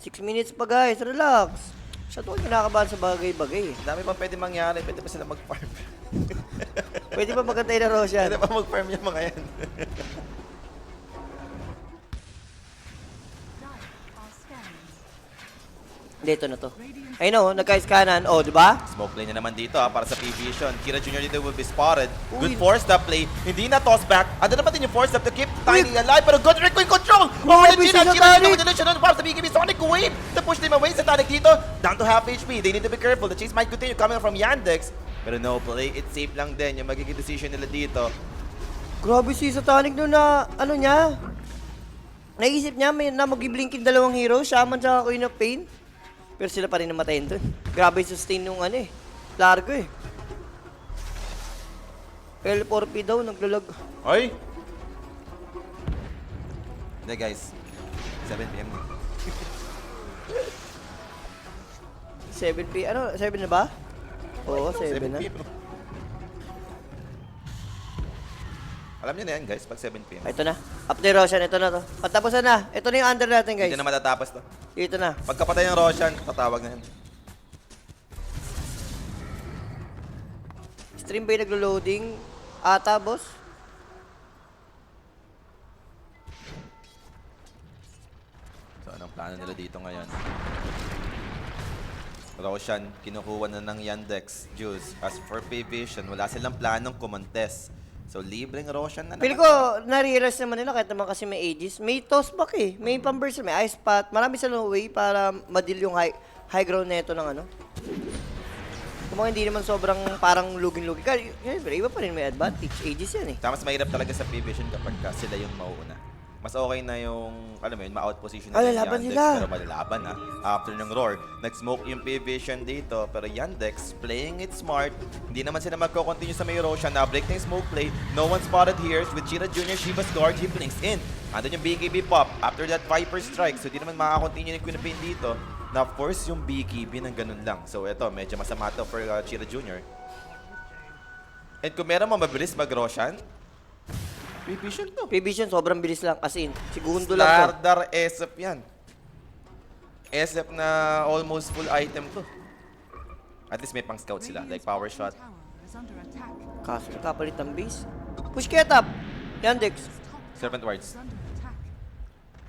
6 minutes pa guys, relax. Siya to, kinakabahan sa bagay-bagay eh. Ang dami pang pwede mangyari. Pwede pa sila mag-farm. Pwede ba magantay na Roshan? Pwede pa mag-farm yung mga yan. Are scanning. Dito na to. Ay no, nagka-scanan. Oh, di ba? Smoke play na naman dito para sa P-Vision. Kira Jr. dito will be spotted. Good Uy. force stop play. Hindi na toss back. Ando naman din yung force stop to keep Tiny alive. Pero good recoil control. Oh, Grabe legit. si Kira Tiny. Jr. with the para sa BKB Sonic wave to push them away. Sa Tiny dito, down to half HP. They need to be careful. The chase might continue coming from Yandex. Pero no play. It's safe lang din yung magiging decision nila dito. Grabe si Satanic no na, ano niya? Naisip niya may na mag-blinkin dalawang hero, Shaman at Queen of Pain. Pero sila pa rin namatayin dun. Grabe yung sustain nung ano eh. Largo eh. L4P daw, naglalag. Ay! Hindi guys. 7 PM na. 7P, ano? 7 na ba? Oo, 7 na. PM. Alam niyo na yan guys, pag 7 PM. Ito na. After Roshan, ito na to. Patapusan na. Ito na yung under natin guys. Hindi na matatapos to. Dito na. Pagkapatay ng Roshan, tatawag na yan. Stream ba yung naglo-loading? ata, boss. So, anong plano nila dito ngayon? Roshan, kinukuha na ng Yandex Juice. As for P-Vision, wala silang planong kumontes. So, libreng Roshan na Pili ko, na-realize naman nila kahit naman kasi may Aegis. May tossback eh. May pamburst, may ice pot. Marami silang way para madil yung high ground neto ng ano. Kung mga hindi naman sobrang parang lugin-lugin. Siyempre, iba pa rin may advantage. Aegis yan eh. Tama, mas mahirap talaga sa P-Vision kapag sila yung mauuna. Mas okay na yung, alam mo yun, ma-out position na yung lalaban Yandex, nila. pero malalaban na. After ng roar, nag-smoke yung P-Vision dito, pero Yandex, playing it smart, hindi naman sila magko-continue sa may Roshan, na-break na yung smoke play, no one spotted here, with Chira Jr., Shiva's guard, he blinks in. Andun yung BKB pop, after that Viper strike, so di naman makaka-continue yung Queen of Pain dito, na-force yung BKB ng ganun lang. So eto, medyo masama to for Chira Jr. And kung meron mo mabilis mag-Roshan, P-Vision to. P-Vision, sobrang bilis lang. As in, segundo lang to. Slardar SF yan. SF na almost full item to. At least may pang scout sila, like power shot. Tower is under attack. Kaso, nakapalit ng base. Push kaya top. Yandex. Serpent wards. Is under attack.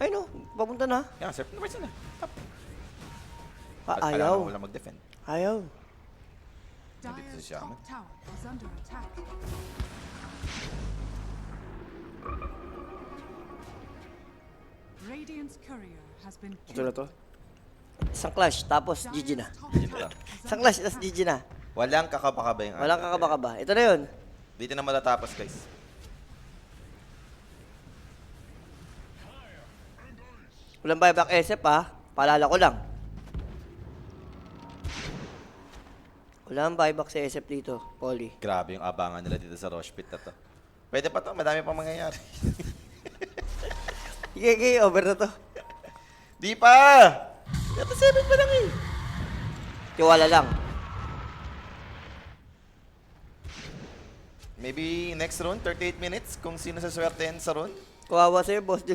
Ay no, papunta na. Yeah, serpent wards sila. Top. Ayaw. Wala mag-defend. Ayaw. Nandito si Dire's Shaman. top tower is under attack. Radiant's courier has been Ito na killed. to. Isang clash, tapos GG na. Dire's top Yun tower lang. is Isang under clash, tapos GG na. Walang kakabaka yung Walang kakaba-kaba. Ito na yun. Dito na matatapos, guys. Walang buyback SF ha. Paalala ko lang. Walang buyback sa SF dito, Polly. Grabe yung abangan nila dito sa Rosh Pit na to. Pwede pa to, madami pang mangyayari. Sige, over na to. Di pa! Ito 7 pa lang eh. Tiwala lang. Maybe next round, 38 minutes, kung sino sa swertein sa round. Kawawa sa'yo, boss.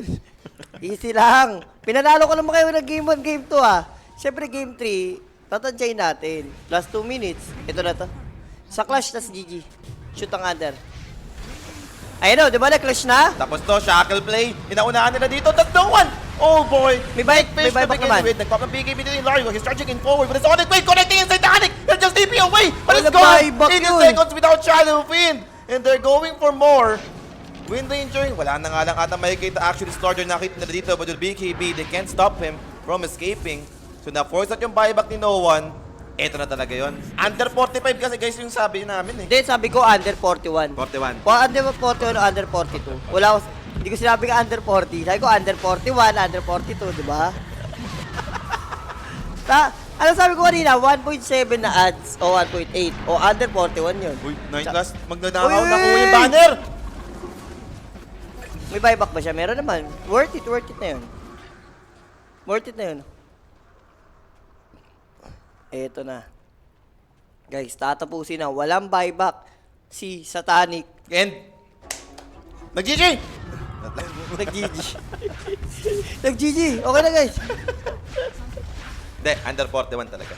Easy lang. Pinanalo ko naman kayo ng game 1, game 2 ah. Siyempre game 3, tatansyahin natin. Last 2 minutes. Ito na to. Sa clash, tas GG. Shoot ang under. Ayun o, di ba na-clash na? Tapos to, shackle play. Inaunahan nila dito. That's no one! Oh boy! May bike- Fish may buyback to begin naman. with. Nagpap ng BKB dito yung Largo. He's charging in forward. But it's on its way. Connecting inside the Anik. They're just TP away. But it's Walang gone. buyback 80 yun. seconds without Shadow Fiend. And they're going for more. Wind Ranger. Wala na nga lang ata makikita. Actually, Slaughter nakita nila dito. But with BKB, they can't stop him from escaping. So na-force out yung buyback ni no one. Ito na talaga yon. Under 45 kasi guys yung sabi namin eh. Hindi, sabi ko under 41. 41. Under 41 o under 42. Wala ko, hindi ko sinabi ka under 40. Sabi ko under 41, under 42, di ba? Ano sabi ko kanina? 1.7 na ads o 1.8 o under 41 yun. Uy, Night Sa- Last, magnanakaw Uy, na uy, po yung uy. banner! May buyback ba siya? Meron naman. Worth it na yun. Worth it na yun. Eto na. Guys, tatapusin na. Walang buyback. Si Satanic. And, nag-GG! Nag-GG. Nag-GG. Okay na guys. Hindi, under 41 talaga.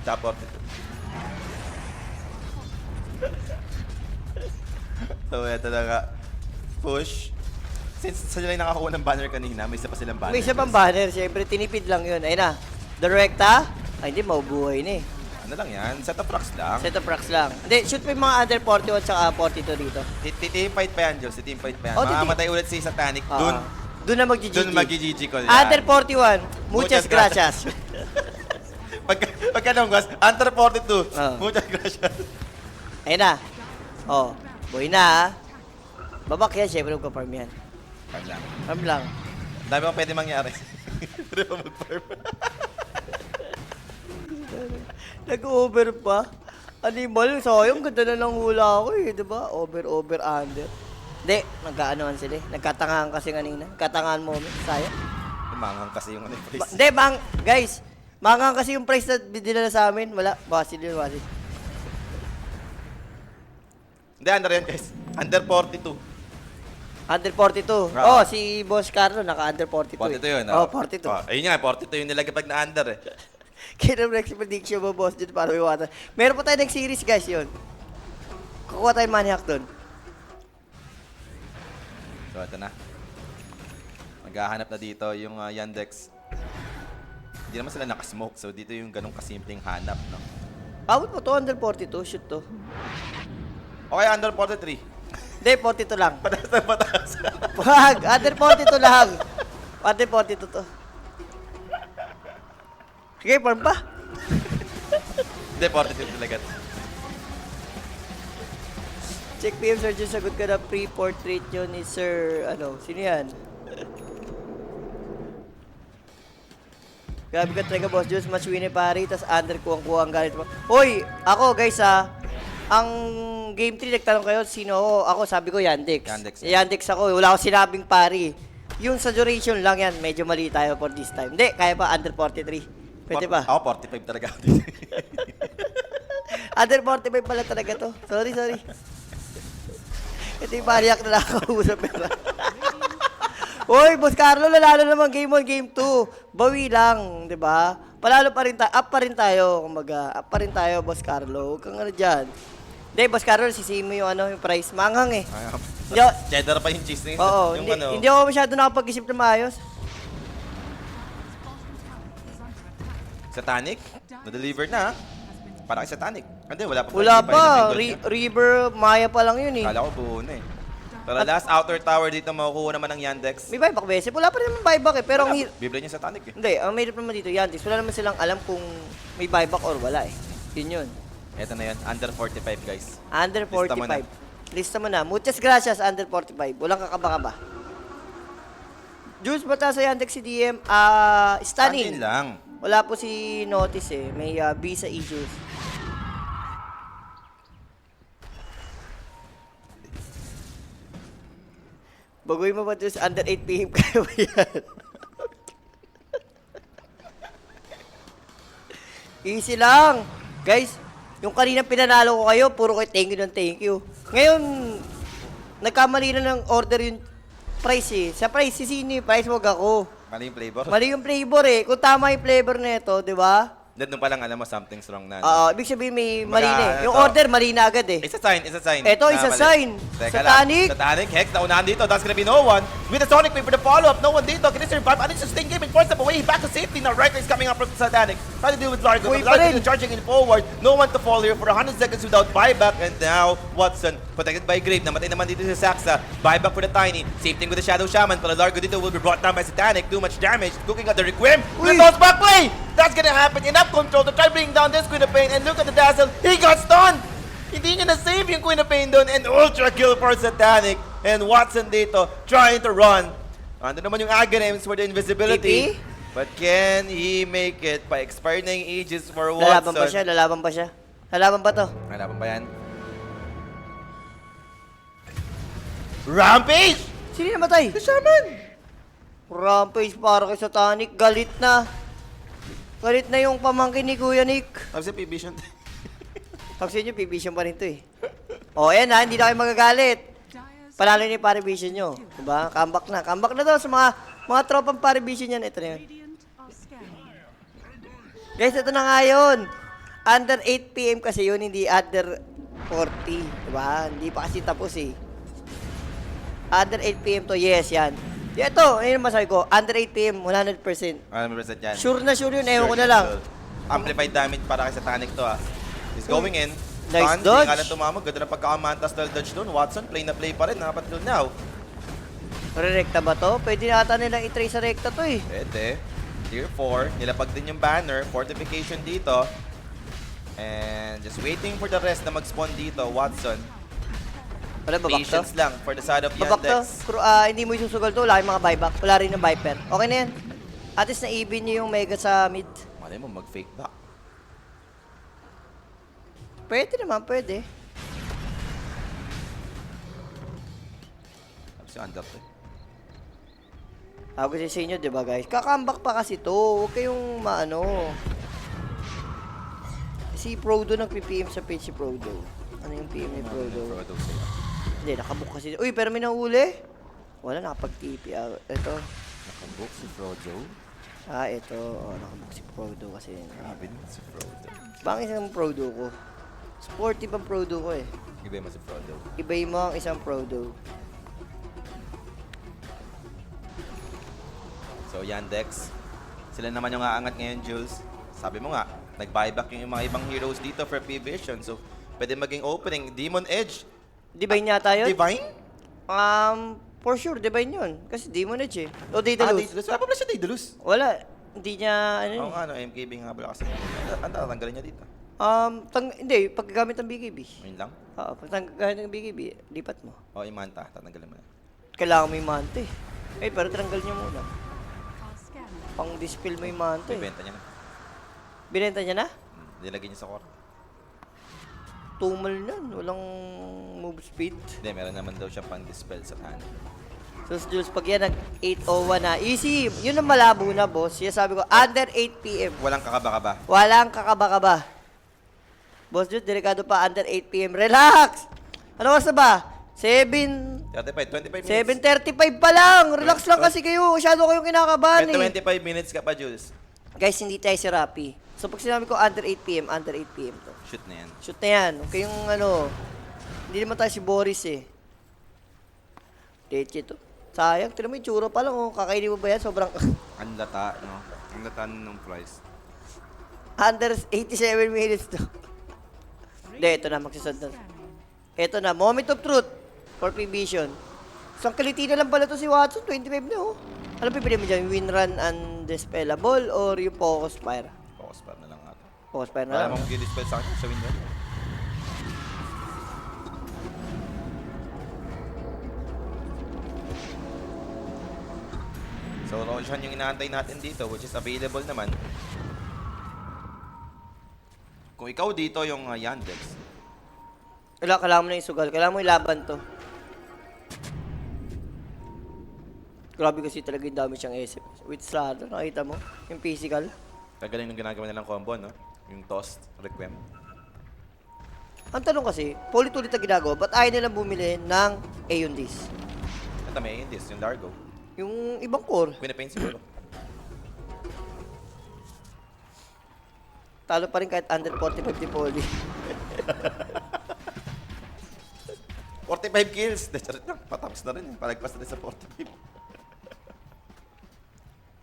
Top 42. So, eto na nga. Push. Since sila yung nakakuha ng banner kanina, may isa pa silang banner. May isa pang banner. Siyempre, tinipid lang yun. Ayun na. Direkta. Ay, hindi. Maubuhay na eh. Ano lang yan? Set of rocks lang. Set of rocks lang. Hindi, shoot pa yung mga under 41 tsaka 42 dito. Team fight pa yan, Jules. Team fight pa yan. Oh, Mamamatay ulit si Satanic. Dun. Doon na mag-GG. Dun mag-GG ko yan. Under 41. Muchas Muchas gracias. Pagka nung guys, under 42. Ah. Muchas gracias. Ayun na. Oh, boy na ah. Babak yan, syempre magpa-farm yan. Farm lang. Farm lang. Ang dami pang pwede mangyari. Pwede pa mag-farm. Nag-over pa. Animal, sayang, ganda na lang hula ako eh, di ba? Over, under. Hindi, nagkaanoan sila eh. Nagkatangahan kasi kanina. Nagkatangahan moment, sayang. Manghang kasi yung ano yung price. Hindi, guys, mangang kasi yung price na dinala sa amin. Wala, basil yun, basil. Hindi, under yan guys. Under 42. Under 42. Ah. Oh, si Boss Carlo, naka-under 42 42 yun. Oh, 42. Ayun nga, 42 yung nilagay pag na-under eh. Kaya next prediction mo, boss, dito para iwatan. Meron pa tayo next series, guys, yun. Kukuha tayo maniac doon. So, ito na. Maghahanap na dito yung Yandex. Hindi naman sila nakasmoke. So, dito yung ganong kasimpleng hanap, no? Abot mo to, under 42, shoot to. Okay, under 43. Hindi, 42 lang. Pataas na pataas. Wag, under 42 lang. Under 42 to. Sige, form pa. Hindi, 42 talaga. Check PM, Sir Jun, sagot ka na pre-portrait nyo ni Sir, sino yan? Grabe ka talaga, Boss Jules. Match winner pare, tas under kuwang-kuwa ang galit mo. Hoy, ako guys ang game 3 nagtanong kayo, sino ako? Ako sabi ko Yandex. Yandex. Yandex ako, wala akong sinabing pari. Yung sa duration lang yan, medyo mali tayo for this time. Hindi, kaya pa under 43. Pwede ba? Ako, 45 talaga ako dito. Under 45 pala talaga to. Sorry. Ito yung pariyak na nakakausap. Hoy, Boss Carlo, lalalo naman game 1, game 2. Bawi lang, di ba? Palalo pa rin tayo, up pa rin tayo, kumbaga. Up pa rin tayo, Boss Carlo. Huwag kang dyan. Hindi, Boss Carlo, sisihin mo yung, yung price. Manghang eh. Hindi ako- Cheddar pa yung cheese na yun. Oo, Yung hindi ako masyado nakapag-isip na maayos. Satanic? Na-deliver na, ha? Para kay Satanic. Hindi, wala pa. Wala hindi pa. na-single niya. River, Maya pa lang yun eh. Kala ko buo na eh. Pero last outer tower dito, makukuha naman ng Yandex. May buyback bese. Wala pa rin naman buyback eh. Pero ang Bibili niya Satanic eh. hindi, ang mahirap naman dito, Yantis. Wala naman silang alam kung may buyback or wala eh. Yun yun. Ito na yun, under 45 guys. Under Lista mo 45. Lista mo na. Muchas gracias, under 45. Walang kakaba-kaba. Jules, bata sa Yandex si DM. Stunning. Stunning lang. Wala po si Notice eh. May visa issues. Bagoy mo ba Jules? Under 8 PM kaya ba yan? Easy lang. Guys, yung kanina pinanalo ko kayo, puro kayo thank you ng thank you. Ngayon, nagkamali na ng order yung price eh. Sa price, si sino yung price, wag ako. Mali yung flavor. Mali yung flavor eh. Kung tama yung flavor na ito, di ba? Doon pa lang alam mo something's wrong na. Oo, ibig sabihin may mali na eh. Yung ito. order, mali na agad eh. Isa sign, isa sign. Eto, isa mali. sign. Teka Satanic. lang. Satanic, Hex, naunahan dito. That's gonna be no one. With the Sonic Wave for the follow-up, no one dito. Can he survive? And it's a sustain game and force up away. Back to safety. Now Riker is coming up from Satanic. Trying to deal with Largo. Uy, But pa Largo rin. is charging in forward. No one to fall here for 100 seconds without buyback. And now, Watson, protected by Grave. Namatay naman dito si Saxa. Buyback for the Tiny. Same thing with the Shadow Shaman. But Largo dito will be brought down by Satanic. Too much damage. Looking at the Requiem. Uy. The toss back play! That's gonna happen. Enough control to try bringing down this Queen of Pain. And look at the Dazzle. He got stunned! Hindi niya na-save yung Queen of Pain doon. And ultra kill for Satanic. And Watson dito trying to run. Ando naman yung Aghanims for the invisibility. TP? But can he make it by expiring na yung Aegis for Lalaban Watson? pa siya, lalaban pa siya. Lalaban pa to. Lalaban ba yan? Rampage! Sino yung namatay? The Shaman! Rampage para kay Satanic. Galit na. Galit na yung pamangkin ni Kuya Nick. Tapos yung P-Vision. Pag sa inyo, P-Vision pa rin to eh. O, ayan ha, hindi na kayo magagalit. Dyer's Panalo niyo yung pare-vision nyo. Diba? Comeback na. Comeback na to sa mga tropang pare-vision yan. Ito na yun. Radiant are scanning. Guys, ito na nga yun. Under 8 PM kasi yun, hindi under 40. Diba? Hindi pa kasi tapos eh. Under 8 PM to, yes, yan. Ito, ayun ang masabi ko. Under 8 PM, 100%. Ano represent yan? Sure na sure yun, ewan ko na lang. Amplified damage para kay Satanic to ah. He's going in. Nice Stun, dodge. Hindi nga lang tumamag. Ganda na pagkakamantas na dodge doon. Watson, play na play pa rin. Dapat doon now. Re-recta ba to? Pwede nata nilang i-try sa recta to eh. Pwede. Tier 4. Nilapag din yung banner. Fortification dito. And just waiting for the rest na mag-spawn dito. Watson. Wala, babak to? Patience lang for the side of Babak to? Yandex. Hindi mo isusugal to. Wala kayong mga buyback. Wala rin yung Viper. Okay na yan. At least na-even nyo yung Mega sa mid. Malay mo, mag-fake back. Pwede naman, pwede. Tapos yung under to. Ako kasi sa inyo, di ba guys? Kakambak pa kasi to. Huwag kayong maano. Si Prodo nag-PPM sa page si Prodo. Ano yung PM ni Prodo? Frodo sila. Hindi, nakabook kasi. Uy, pero may nahuli. Wala, nakapag-TP. Ito. Nakabook si Frodo. Ito. Nakabook si Prodo kasi. Grabe naman si Frodo. Bangis ang Prodo ko. Sportive ang Prodo ko eh. Iba mo si Frodo. Ibay mo ang isang Prodo. So, Yandex, sila naman yung aangat ngayon, Jules. Sabi mo nga, nag-buyback yung mga ibang heroes dito for P-Vision. So, pwede maging opening. Demon Edge, Divine yata yun? Divine? For sure, Divine yun. Kasi Demon Edge eh. O Daedalus. Daedalus. Wala pa pala siya Daedalus. Wala. Hindi niya, ano Oo eh. nga, MKB nga pala kasi. Ang tatanggalin niya dito. Hindi, paggamit ng BKB. Ayun lang. Oo, paggamit ng BKB, lipat mo. O, Imanta, tatanggalin mo na. Kailangan mo yung mante. Eh, pero tinanggal niya muna. Are scanning. Pang-dispel mo yung mante. Ibenta niya na. Binenta niya na? Nilagay niya sa core. Tumal yan. Walang move speed. Hindi, meron naman daw siya pang-dispel sa tanan. So, Jules, pag yan nag-8:01 na, easy. Yun ang malabo na, boss. Yan sabi ko, under 8 p.m. Walang kakaba-kaba. Walang kakaba-kaba. Boss Jules, delikado pa, under 8 p.m. Relax! Ano oras na ba? 25 minutes. 7:35 pa lang. Relax lang kasi kayo. Masyado kayong kinakabahan eh. 25 minutes ka pa, Jules. Guys, hindi tayo si Rappi. So, pag sinabi ko under 8 p.m., under 8 p.m. to. Shoot na yan. Shoot na yan. Huwag kayong hindi naman tayo si Boris eh. Leche to. Sayang, tinan mo yung tsura pa lang oh. Kakainin mo ba yan? Sobrang Ang lata, no? Ang lata ng price. under 87 minutes to. Hindi, ito na, magsisod na. Scanning. Ito na, moment of truth for P-Vision. Isang kiliti na lang pala to si Watson, 25 na oh. Ano pipili mo dyan? Win, run, undispellable or yung focus fire? Focus pa na lang ata. Focus fire na Wala lang. mong mag-dispel sa akin sa window. So, Roshan yung inaantay natin dito, which is available naman. Kung ikaw dito yung Yandex, Kailangan mo na yung sugal. Kailangan mo ilaban to. Grabe kasi talaga yung dami siyang SF. With Slaughter, nakita mo? Yung physical. kagaling ng ginagawa nilang combo, no? Yung tossed requiem. Ang tanong kasi, paulit-ulit na ginagawa, ba't ayaw nilang bumili ng Aeondis? Ito may Indis, yung Largo. Yung ibang core. Pinapain siguro. Talo pa rin kahit under 45 ni Poli. 45 kills! Charot lang, patapos na rin. Palagpas na rin sa 45.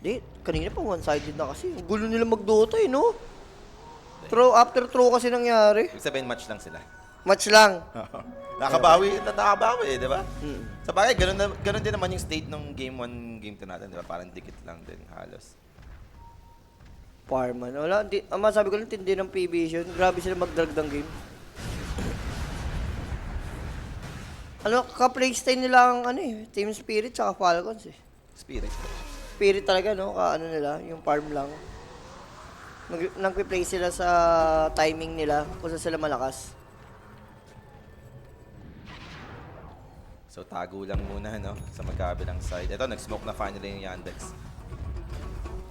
Di, kanina pa one-sided na kasi. Ang gulo nila mag-Dota eh, no? Throw after throw kasi nangyari. Ibig sabihin, match lang sila. Match lang. Nakakabawi, di ba? Mm. Sa bagay, ganun din naman yung state ng game 1, game 2 natin, di ba? Parang dikit lang din, halos. Farman. Wala, sabi ko lang, tindi ng P-Vision. Grabe sila mag-drag ng game. Ka-playstyle nila ang Team Spirit tsaka Falcons eh. Spirit. Spirit talaga, no? Nila, yung farm lang. Nag-play sila sa timing nila kung saan sila malakas. So, tago lang muna, no? Sa magkabilang side. Ito, nag-smoke na finally yung Yandex.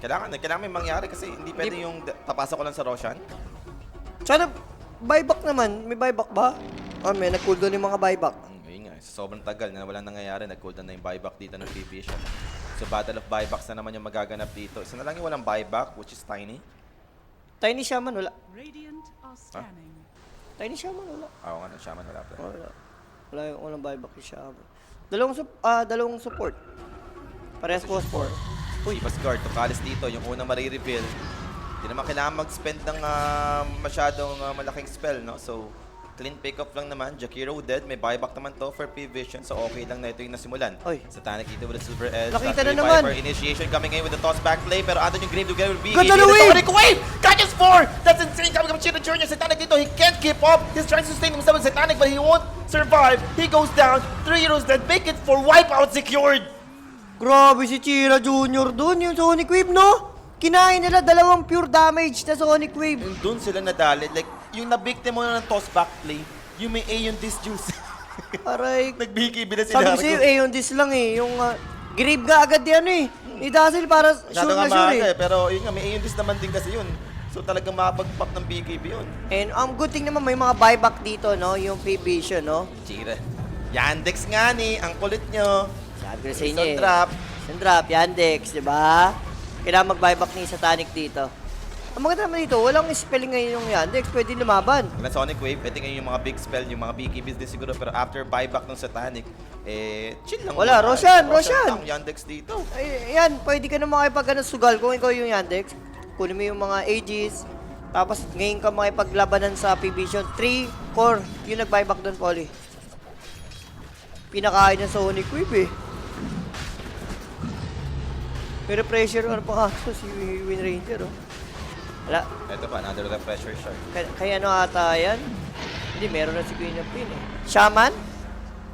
Kailangan may mangyari kasi hindi pwede yung papasok ko lang sa Roshan. Sana, buyback naman. May buyback ba? May nag-cooldown yung mga buyback. Yun nga, sobrang tagal na walang nangyayari. Nag-cooldown na yung buyback dito ng P-Vision. So, Battle of Buybacks na naman yung magaganap dito. Isa na lang yung walang buyback, which is Tiny. Tiny Shaman, wala. Radiant are scanning. Tiny Shaman, wala. Oo nga, Shaman wala pa. Wala yung walang buyback yung Shaman. Dalawang support. Parehas po 4. Chivas Guard, tukalis dito, yung unang marireveal. Hindi naman kailangan mag-spend ng masyadong malaking spell, no? So, clean pick-up lang naman. Jakiro dead, may buyback naman to for P-Vision. So, okay lang na ito yung nasimulan. Oy. Satanic dito with the Silver Edge. Nakita Factory na naman. Viper, initiation coming in with the toss back play. Pero andun yung Grave together with BKB. Ganda na The wave! Sonic wave! Catches 4! That's insane! Coming from Chino Jr. Satanic dito, he can't keep up. He's trying to sustain himself with Satanic, but he won't survive. He goes down. 3 heroes dead. Make it for wipeout secured. Grabe si Chira Jr. dun, yung Sonic Wave, no? Kinain nila 2 pure damage na Sonic Wave. And doon sila nadali. Like, yung nabiktim mo na ng toss back play, yung may A yung disc juice. Aray, Nag-BKB na sila. sabi ko sa'yo, Aeondis lang eh. Yung grave ga agad yan eh. Ni Dazzle para Masyado sure nga na sure maaga eh. Pero yun nga, may A yung disc naman din kasi yun. So talagang makapag-pop ng BKB yun. And good thing naman may mga buyback dito, no? Yung P-Vision, no? Chira. Yandex nga ni, ang kulit nyo. Sabi ko sa inyo Isang eh. drop. Isang drop, Yandex, di ba? Kailangan mag-buyback ni Satanic dito. Ang maganda naman dito, walang spelling ngayon yung Yandex. Pwede lumaban. Na Sonic Wave, pwede ngayon yung mga big spell, yung mga BKBs din siguro. Pero after buyback ng Satanic, chill lang. Wala, muna. Roshan. Lang, Yandex dito. Ay, yan, pwede ka na makipag sugal kung ikaw yung Yandex. Kunin mo yung mga Aegis. Tapos ngayon ka makipaglabanan sa P-Vision. 3 core, yung nag-buyback doon, Polly. Pinakain ng Sonic Wave eh. Pero pressure, ano pa kaso si Win Ranger, oh. Wala. Ito pa, another pressure shard. Kaya ano ata yan? Hindi, meron na si Queen of Pain eh. Shaman?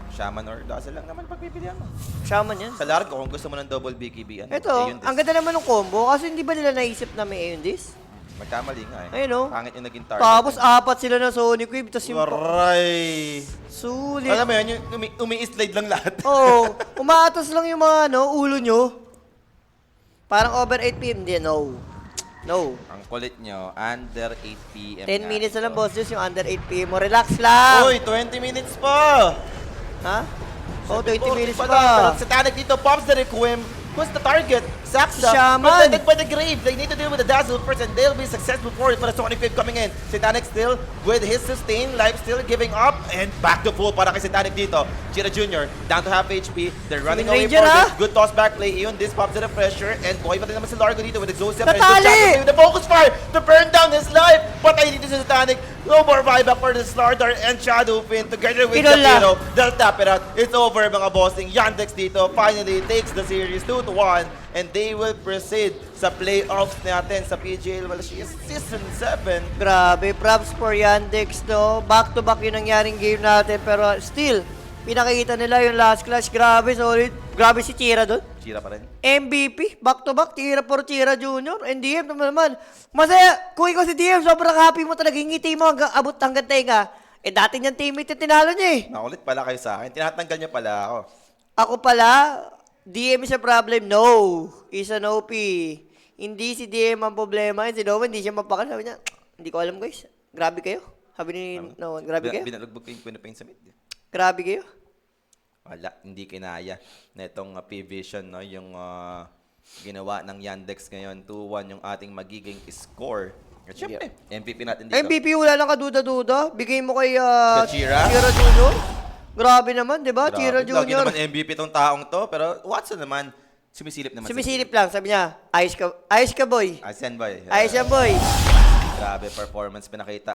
Shaman or Dazzle lang naman pagpipilihan mo. Shaman yan. Sa largo, kung gusto mo ng double BKB, Ito, Aeon Disc. ang ganda naman ng combo kasi hindi ba nila naisip na may Aeon Disc? Magkamali nga eh. Ayun, oh. Pangit yung naging target. Tapos apat sila na Sonic Wave, tapos yung... Waray! Sulit. Alam mo yun, yung umi-slide lang lahat. Oo, umaatas lang yung mga ulo nyo. Parang over 8 PM, hindi, no. No. Ang kulit nyo, under 8 PM 10 nga minutes na lang, ito. boss, just yung under 8 PM mo. Relax lang. Uy, 20 minutes pa! Ha? Oh, 20 minutes Pero pa. Satanic dito, pops the Requiem. Who's the target? Saxa. Shaman. Protected by the grave. They need to deal with the Dazzle first and they'll be successful for it. But the Sonic Wave coming in. Satanic still with his sustained life still giving up. And back to full para kay Satanic dito. Chira Jr. down to half HP. They're running away Ranger, for ha? this. Good toss back play. Iyon, this pops to the pressure. And boy, pati naman si Largo dito with explosive. And Natali! good shot with the focus fire to burn down his life. Patay dito si Satanic. No more buyback for the Slardar and Shadowfin together with Pinola. Shapiro. They'll tap it out. It's over mga bossing. Yandex dito finally takes the series 2-1 and they will proceed sa playoffs natin sa PGL Malaysia Season 7. Grabe, props for Yandex, no? Back-to-back yung nangyaring game natin, pero still, pinakikita nila yung last clash. Grabe, solid. Grabe si Chira doon. Chira pa rin. MVP, back-to-back, Chira for Chira Jr. And DM naman. Masaya, kung ikaw si DM, sobrang happy mo talaga. Ngiti mo hanggang abot hanggang tenga. Eh, dati niyang teammate yung tinalo niya eh. Nakulit pala kayo sa akin. Tinatanggal niya pala ako. Ako pala, DM is a problem. No, is an OP. Hindi si DM ang problema. Si Noah, hindi siya mapakal. Sabi niya, hindi ko alam guys. Grabe kayo. Sabi ni Noah, grabe kayo. Binalugbog ko yung Queen of Pain sa mid. Grabe kayo. Wala, hindi kinaya na itong P-Vision, no? Yung ginawa ng Yandex ngayon. 2-1 yung ating magiging score. At syempre, MVP natin dito. MVP, wala lang kaduda-duda. Bigay mo kay Kay Chira? Chira Jr. Grabe naman, di ba? Chira Grabe, lagi Jr. naman MVP tong taong to. Pero Watson naman, sumisilip naman. Sumisilip lang, sabi niya, ayos ka boy. Asen boy. Ayos yan boy. Grabe performance pinakita